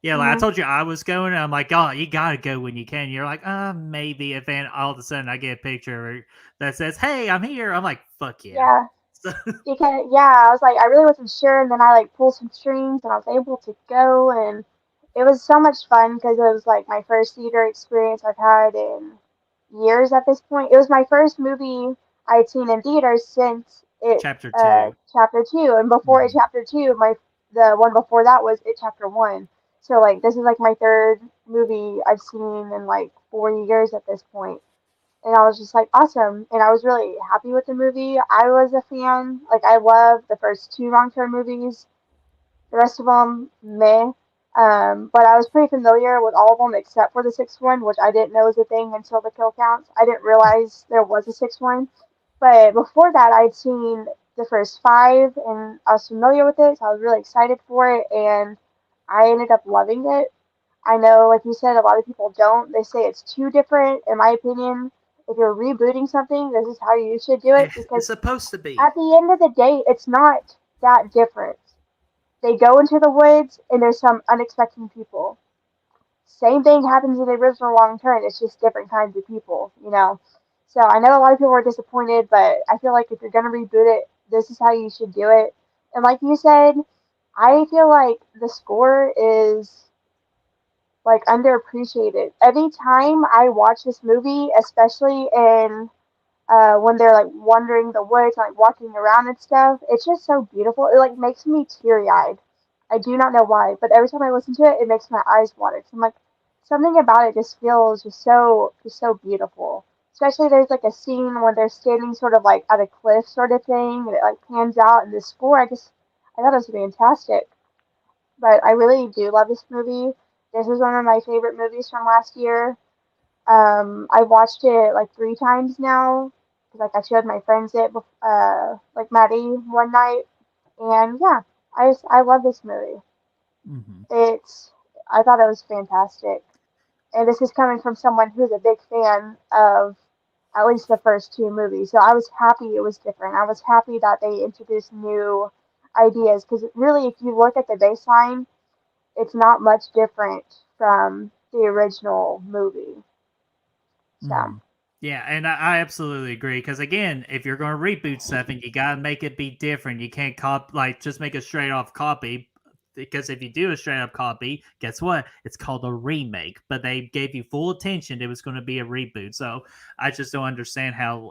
Yeah, like I Mm-hmm. told you I was going, and I'm like, oh, you gotta go when you can. You're like, maybe. If and all of a sudden I get a picture that says, "Hey, I'm here." I'm like, fuck yeah. Yeah, So, because yeah, I was like, I really wasn't sure, and then I like pulled some strings, and I was able to go, and it was so much fun because it was like my first theater experience I've had in years at this point. It was my first movie I had seen in theaters since chapter 2. chapter two, and before it Mhm. chapter two, the one before that was it chapter one. So like this is like my third movie I've seen in like 4 years at this point, and I was just like awesome, and I was really happy with the movie. I was a fan. Like I love the first two Wrong Turn movies. The rest of them, meh. But I was pretty familiar with all of them except for the sixth one, which I didn't know was a thing until the kill counts. I didn't realize there was a sixth one. But before that, I'd seen the first five, and I was familiar with it, so I was really excited for it, and I ended up loving it. I know, like you said, a lot of people don't. They say it's too different. In my opinion, if you're rebooting something, this is how you should do it It's because supposed to be. at the end of the day, it's not that different. They go into the woods and there's some unexpected people. Same thing happens in the original Long Turn. It's just different kinds of people, you know. So I know a lot of people are disappointed, but I feel like if you're gonna reboot it, this is how you should do it. And like you said, I feel like the score is like underappreciated. Every time I watch this movie, especially in when they're like wandering the woods, like walking around and stuff. It's just so beautiful. It like makes me teary eyed. I do not know why, but every time I listen to it, it makes my eyes water. So I'm like, something about it just feels just so beautiful. Especially there's like a scene when they're standing sort of like at a cliff sort of thing, and it like pans out, and the score, I thought it was fantastic. But I really do love this movie. This is one of my favorite movies from last year. I watched it like 3 times now. Like I showed my friends it, like Maddie one night, and yeah, I love this movie. Hmm. It's I thought it was fantastic, and this is coming from someone who's a big fan of at least the first two movies. So I was happy it was different. I was happy that they introduced new ideas because really, if you look at the baseline, it's not much different from the original movie. So. Hmm. Yeah, and I absolutely agree. Because again, if you're going to reboot something, you got to make it be different. You can't just make a straight off copy. Because if you do a straight up copy, guess what? It's called a remake. But they gave you full attention. It was going to be a reboot. So I just don't understand how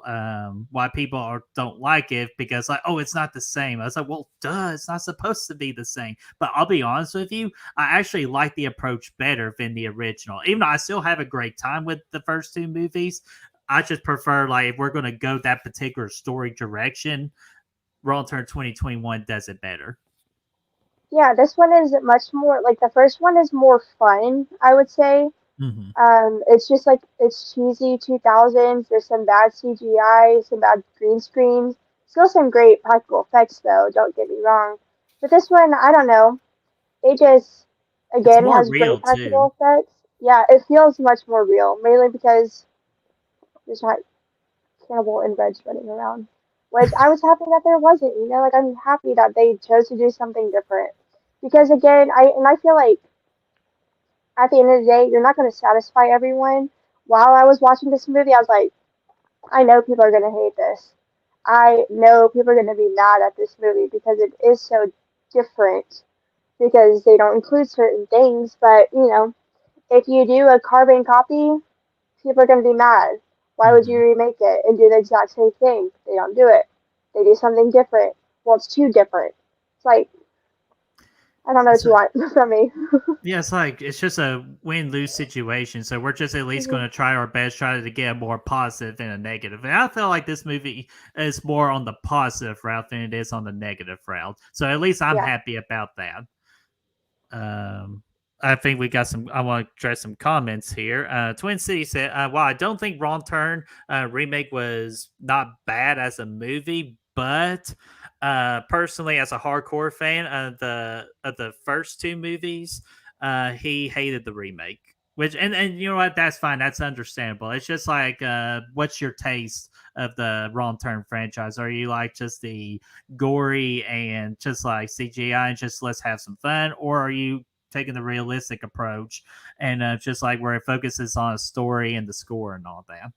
why people don't like it because like, oh, it's not the same. I was like, well, duh, it's not supposed to be the same. But I'll be honest with you, I actually like the approach better than the original. Even though I still have a great time with the first two movies, I just prefer like if we're going to go that particular story direction, Wrong Turn 2021 does it better. Yeah, this one is much more like the first one is more fun, I would say. Hmm. It's just like it's cheesy 2000s. There's some bad CGI, some bad green screens. Still some great practical effects though. Don't get me wrong. But this one, I don't know. It just It's again more has real great too. practical effects. Yeah, it feels much more real, mainly because there's not cannibal inbreds running around. Which I was happy that there wasn't. Like I'm happy that they chose to do something different. Because again, I feel like at the end of the day, you're not going to satisfy everyone. While I was watching this movie, I was like, I know people are going to hate this. I know people are going to be mad at this movie because it is so different because they don't include certain things. But, if you do a carbon copy, people are going to be mad. Why would you Hmm. remake it and do the exact same thing? They don't do it. They do something different. Well, it's too different. It's like, I don't know what It's you like, want from me. yeah, it's like it's just a win-lose situation. So we're just at least going Mhm. to try our best, try to get a more positive than a negative. And I feel like this movie is more on the positive route than it is on the negative route. So at least I'm Yeah. happy about that. Um, I think we got some. I want to address some comments here. Twin City said, "While I don't think Wrong Turn remake was not bad as a movie, but personally, as a hardcore fan of the first two movies, he hated the remake." Which and you know what? That's fine. That's understandable. It's just like, what's your taste of the Wrong Turn franchise? Are you like just the gory and just like CGI and just let's have some fun, or are you taking the realistic approach and just like where it focuses on a story and the score and all that?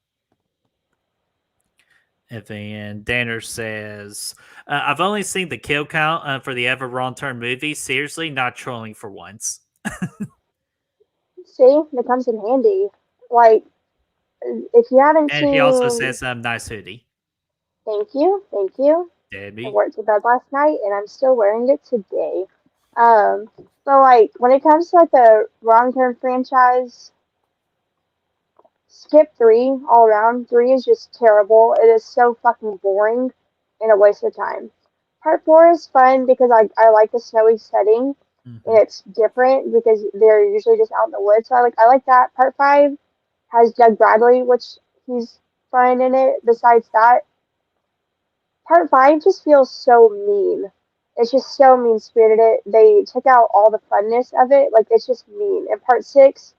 And then Danner says, "I've only seen the kill count for the Ever Wrong Turn movie. Seriously, not trolling for once." See, it comes in handy. Like, if you haven't And he also seen, says, "Nice hoodie, thank you, thank you. I Debbie." wore it to bed last night, and I'm still wearing it today. Um, but like when it comes to like the Wrong Turn franchise, skip three all around. Three is just terrible. It is so fucking boring and a waste of time. Part four is fun because I like the snowy setting and Hmm. it's different because they're usually just out in the woods. So I like that. Part five has Doug Bradley, which he's fun in it. Besides that, part five just feels so mean. It's just so mean spirited. They took out all the funness of it. Like it's just mean. And part six,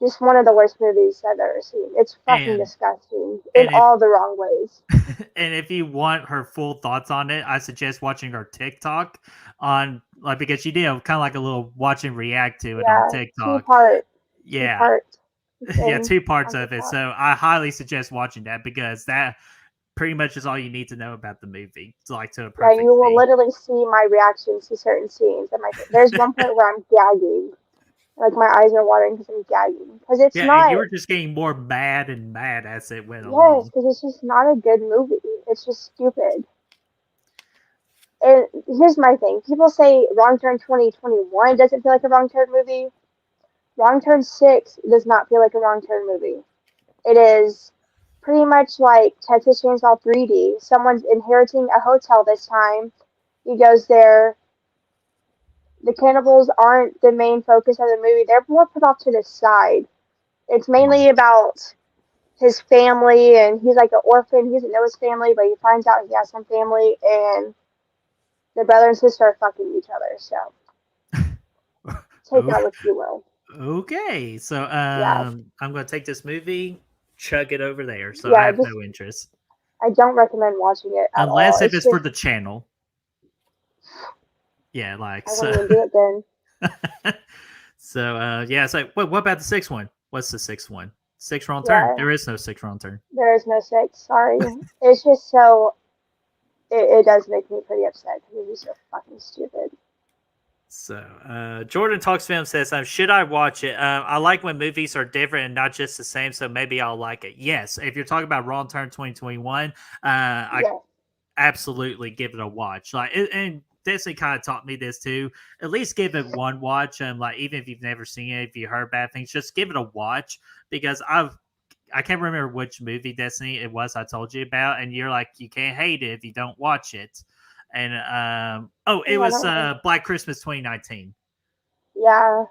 just one of the worst movies I've ever seen. It's fucking And disgusting in and if all the wrong ways. and if you want her full thoughts on it, I suggest watching her TikTok on like because she did kind of like a little watch and react to it on Yeah, TikTok. two Yeah, part yeah, thing two parts on of it. TikTok. So I highly suggest watching that because that pretty much is all you need to know about the movie, to like to a Yeah, perfect you will T. literally see my reactions to certain scenes. And there's one part where I'm gagging, like my eyes are watering because I'm gagging. Because it's Yeah, and you not. were just getting more mad and mad as it went Yes, along. because it's just not a good movie. It's just stupid. And here's my thing: people say Wrong Turn 2021 doesn't feel like a Wrong Turn movie. Wrong Turn 6 does not feel like a Wrong Turn movie. It is pretty much like Texas Chainsaw 3D. Someone's inheriting a hotel this time. He goes there. The cannibals aren't the main focus of the movie. They're more put off to the side. It's Mm. mainly about his family, and he's like an orphan. He doesn't know his family, but he finds out he has some family, and the brother and sister are fucking each other. So take Oh, that what you will. okay. So Yeah, I'm gonna take this movie, chug it over there. So I yeah. have Just no interest. I don't recommend watching it at all. Unless if It's it's for just the channel. Yeah, like I so. wouldn't even do it then. So yeah, it's like what about the sixth one? What's the sixth one? Six wrong turn. Yeah, There is no six wrong turn. there is no six. Sorry. It's just so it does make me pretty upset because it's so fucking stupid. So Jordan Talks Film says, should I watch it? I like when movies are different and not just the same, so maybe I'll like it. Yes, if you're talking about Wrong Turn 2021, I Yeah. absolutely give it a watch. And Disney kind of taught me this too. At least give it one watch. Like even if you've never seen it, if you heard bad things, just give it a watch because I can't remember which movie Destiny it was I told you about, and you're like you can't hate it if you don't watch it. And it Oh, I was don't remember. Black Christmas 2019. Yeah.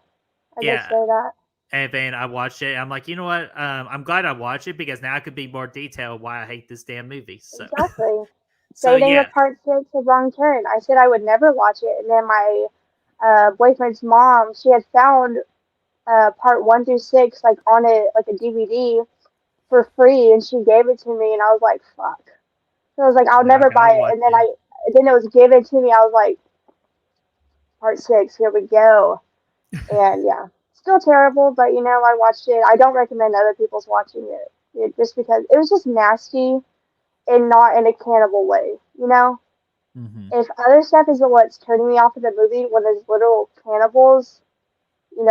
I did Yeah, say that. and then I watched it. I'm like, you know what? I'm glad I watched it because now I could be more detailed why I hate this damn movie. So, Exactly. so Same thing yeah, with part 6 of Wrong Turn. I said I would never watch it, and then my boyfriend's mom, she had found part 1 through 6 like on it, like a DVD for free, and she gave it to me, and I was like, fuck. So I was like, I'll I never gotta buy it, watch and then it. it was given to me. I was like, part 6, here we go. And yeah, still terrible, but I watched it. I don't recommend other people's watching it just because it was just nasty and not in a cannibal way, Hmm. If other stuff is what's turning me off of the movie when there's literal cannibals,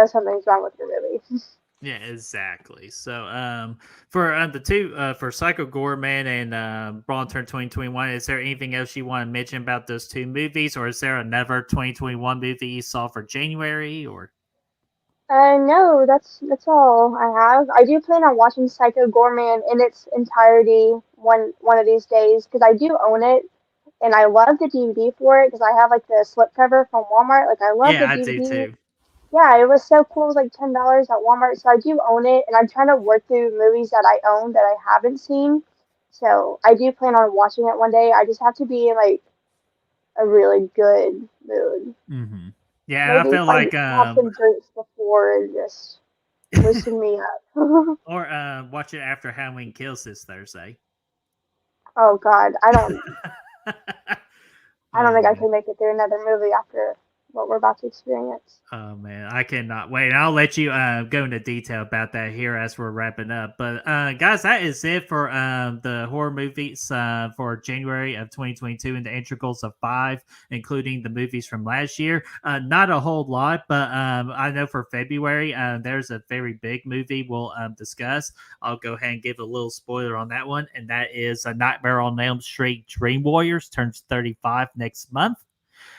something's wrong with the movie. Yeah, exactly. So, for the two, for Psycho Gorman and Brawl Turn 2021, is there anything else you want to mention about those two movies, or is there another 2021 movie you saw for January, or? No, that's all I have. I do plan on watching Psycho Gorman in its entirety one of these days because I do own it and I love the DVD for it because I have like the slipcover from Walmart. Like I love the Yeah, I do DVD. too. Yeah, it was so cool. It was like $10 at Walmart, so I do own it, and I'm trying to work through movies that I own that I haven't seen. So I do plan on watching it one day. I just have to be in like a really good mood. Hmm. Yeah, and I Maybe feel like like have some drinks before and just loosen me up. or watch it after Halloween Kills this Thursday. Oh God, I don't Oh think I man. can make it through another movie after what we're about to experience. Oh man, I cannot wait. I'll let you go into detail about that here as we're wrapping up. But guys, that is it for the horror movies for January of 2022 and the integrals of 5, including the movies from last year. Not a whole lot, but I know for February there's a very big movie we'll discuss. I'll go ahead and give a little spoiler on that one, and that is a Nightmare on Elm Street Dream Warriors turns 35 next month.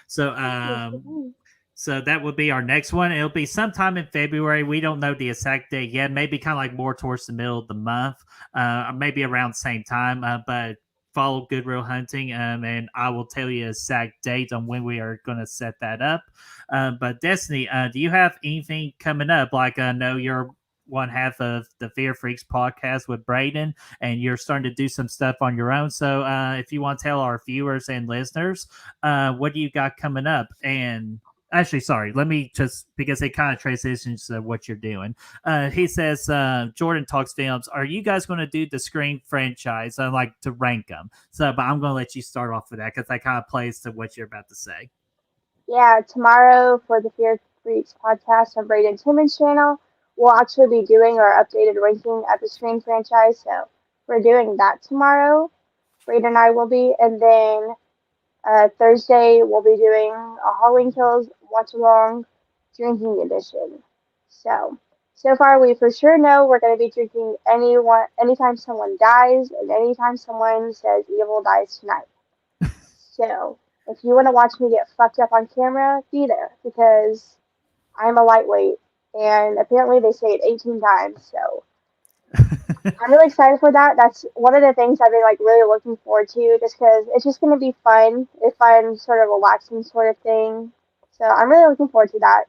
So Yes, it is. so that would be our next one. It'll be sometime in February. We don't know the exact date yet. Maybe kind of like more towards the middle of the month, or maybe around the same time. But follow Goodwill Hunting, and I will tell you a exact date on when we are going to set that up. But Destiny, do you have anything coming up? Like I know you're one half of the Fear Freaks podcast with Braden, and you're starting to do some stuff on your own. So if you want to tell our viewers and listeners, what do you got coming up? And actually, sorry, let me just because it kind of transitions to what you're doing. He says, Jordan Talks Films, are you guys going to do the Scream franchise? I like to rank them. So, but I'm going to let you start off with that because that kind of plays to what you're about to say. Yeah, tomorrow for the Fear Freaks podcast on Braden Timmons' channel, we'll actually be doing our updated ranking of the Scream franchise. So we're doing that tomorrow. Braden and I will be, and then Thursday we'll be doing a Halloween Kills watch along drinking edition. So far we for sure know we're going to be drinking anytime someone dies and anytime someone says evil dies tonight. So if you want to watch me get fucked up on camera, be there because I'm a lightweight, and apparently they say it 18 times. So I'm really excited for that. That's one of the things I've been like really looking forward to, just because it's just going to be fun, a fun sort of relaxing sort of thing. So I'm really looking forward to that.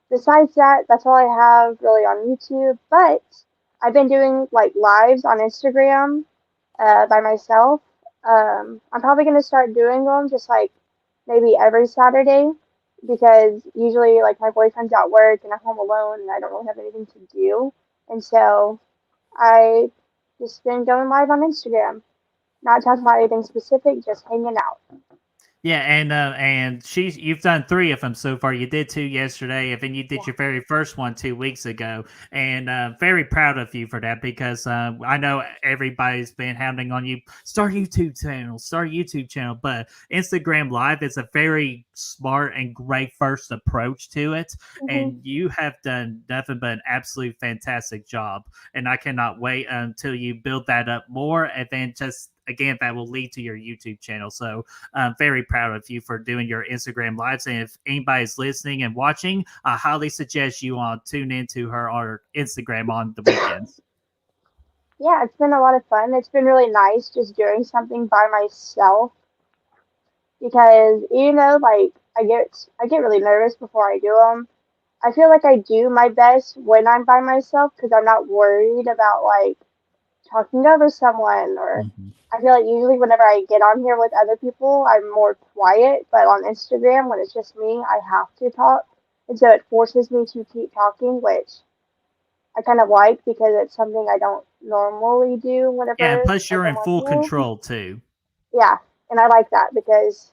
Besides that, that's all I have really on YouTube. But I've been doing like lives on Instagram by myself. I'm probably going to start doing them just like maybe every Saturday because usually like my boyfriend's at work and I'm home alone and I don't really have anything to do. And so I just been going live on Instagram, not talking about anything specific, just hanging out. Yeah, and you've done 3 of them so far. You did 2 yesterday, and then you did your very first one 2 weeks ago, and very proud of you for that because I know everybody's been hounding on you. Start a YouTube channel, but Instagram Live is a very smart and great first approach to it, Mm-hmm. and you have done nothing but an absolute fantastic job, and I cannot wait until you build that up more, and then just again that will lead to your YouTube channel. So I'm very proud of you for doing your Instagram lives. And if anybody's listening and watching, I highly suggest you all tune into her on her Instagram on the weekends. Yeah, it's been a lot of fun. It's been really nice just doing something by myself because like I get really nervous before I do them. I feel like I do my best when I'm by myself because I'm not worried about like talking over someone or Mhm. I feel like usually whenever I get on here with other people, I'm more quiet, but on Instagram when it's just me, I have to talk. And so it forces me to keep talking, which I kind of like because it's something I don't normally do Yeah, and whenever plus like you're I'm in on full here. control too. Yeah, and I like that because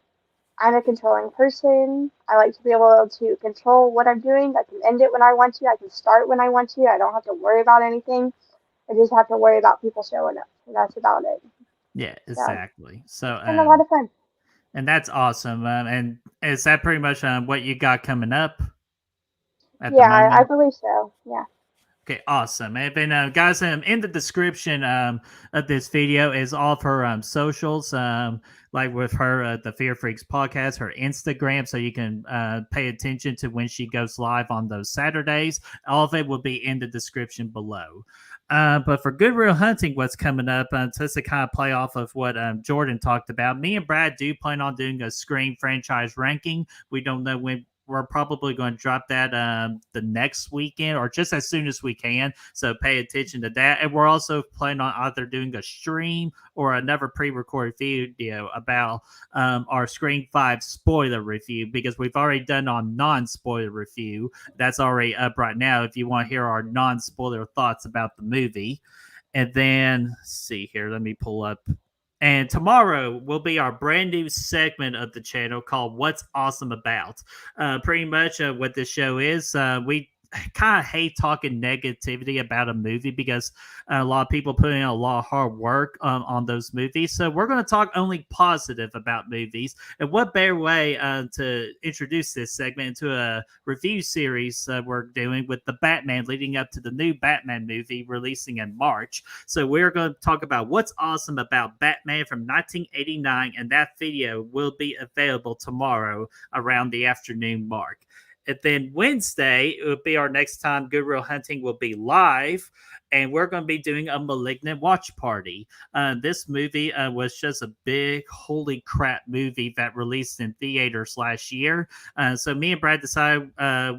I'm a controlling person. I like to be able to control what I'm doing. I can end it when I want to. I can start when I want to. I don't have to worry about anything. I just have to worry about people showing up, and that's about it. Yeah, So exactly. So, it's been a lot of fun. and that's awesome. And is that pretty much what you got coming up at the Yeah, I moment? believe so. Yeah. Okay, awesome. And then, guys, in the description of this video is all of her socials, like with her, the Fear Freaks podcast, her Instagram, so you can pay attention to when she goes live on those Saturdays. All of it will be in the description below. But for Good Real Hunting, what's coming up, just to kind of play off of what Jordan talked about, me and Brad do plan on doing a Scream franchise ranking. We don't know when we're probably going to drop that the next weekend or just as soon as we can. So pay attention to that. And we're also planning on either doing a stream or another pre-recorded video about our Scream 5 spoiler review because we've already done on non-spoiler review. That's already up right now if you want to hear our non-spoiler thoughts about the movie. And then, let's see here, let me pull up. And tomorrow will be our brand new segment of the channel called What's Awesome About. Pretty much what this show is, we kind of hate talking negativity about a movie because a lot of people put in a lot of hard work on those movies. So we're going to talk only positive about movies. And what better way to introduce this segment into a review series we're doing with the Batman leading up to the new Batman movie releasing in March. So we're going to talk about what's awesome about Batman from 1989, and that video will be available tomorrow around the afternoon mark. And then Wednesday, it will be our next time Good Real Hunting will be live, and we're going to be doing a Malignant watch party. This movie was just a big, holy crap movie that released in theaters last year. So me and Brad decided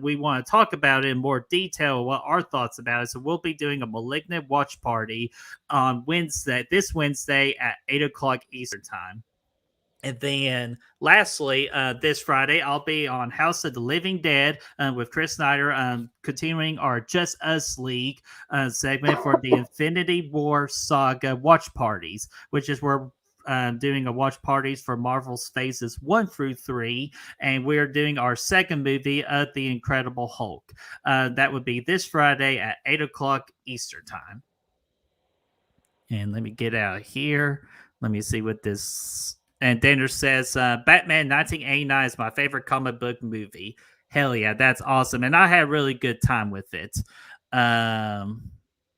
we want to talk about it in more detail, what our thoughts about it. So we'll be doing a Malignant watch party on Wednesday, this Wednesday at 8 o'clock Eastern Time. And then lastly, this Friday, I'll be on House of the Living Dead with Chris Snyder, continuing our Just Us League segment for the Infinity War Saga watch parties, which is where doing a watch parties for Marvel's phases 1 through 3, and we're doing our second movie of The Incredible Hulk. That would be this Friday at 8 o'clock Eastern Time. And let me get out of here. Let me see what this. And Danner says, Batman 1989 is my favorite comic book movie. Hell yeah, that's awesome. And I had a really good time with it. And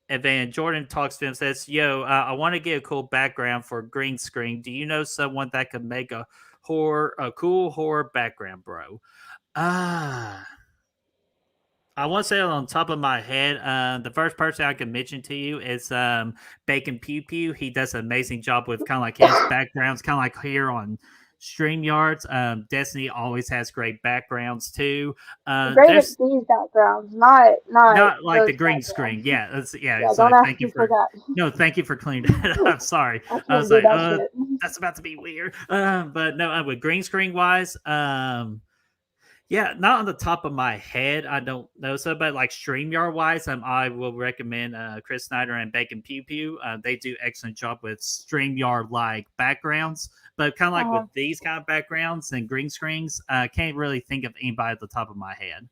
then Jordan talks to him, says, Yo, I want to get a cool background for green screen. Do you know someone that could make a cool horror background, bro? I want to say on top of my head, the first person I can mention to you is Bacon Pew Pew. He does an amazing job with kind of like his backgrounds, kind of like here on StreamYards. Destiny always has great backgrounds too. Great at There's these backgrounds, not not like the those green screen. backgrounds. Yeah, yeah. Yeah, So don't ask thank you me for for that. no, thank you for cleaning that up. Sorry, I I can't was do like, that shit. that's about to be weird. But no, with green screen wise, yeah, not on the top of my head. I don't know so, but like StreamYard wise, I will recommend Chris Snyder and Bacon Pew Pew. They do excellent job with StreamYard like backgrounds, but kind of like with Uh, these kind of backgrounds and green screens, I can't really think of anybody at the top of my head.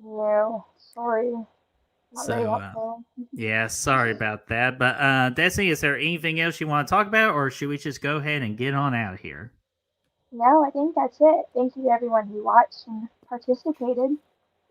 no, sorry, not very So helpful. yeah, sorry about that. But Destiny, is there anything else you want to talk about, or should we just go ahead and get on out of here? No, I think that's it. Thank you to everyone who watched and participated.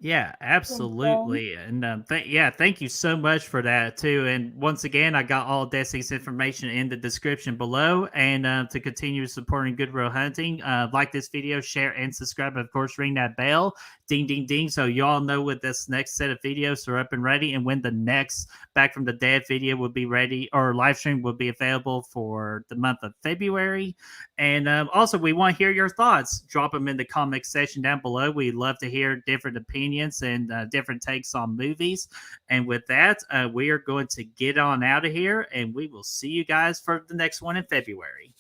Yeah, And so, absolutely. And thank you so much for that too. And once again, I got all Destiny's information in the description below. And to continue supporting Good Real Hunting, like this video, share, and subscribe. Of course, ring that bell, ding, ding, ding, so y'all know when this next set of videos are up and ready, and when the next Back from the Dead video will be ready, or live stream will be available for the month of February. And also, we want to hear your thoughts. Drop them in the comment section down below. We love to hear different opinions opinions and different takes on movies. And with that, we are going to get on out of here, and we will see you guys for the next one in February.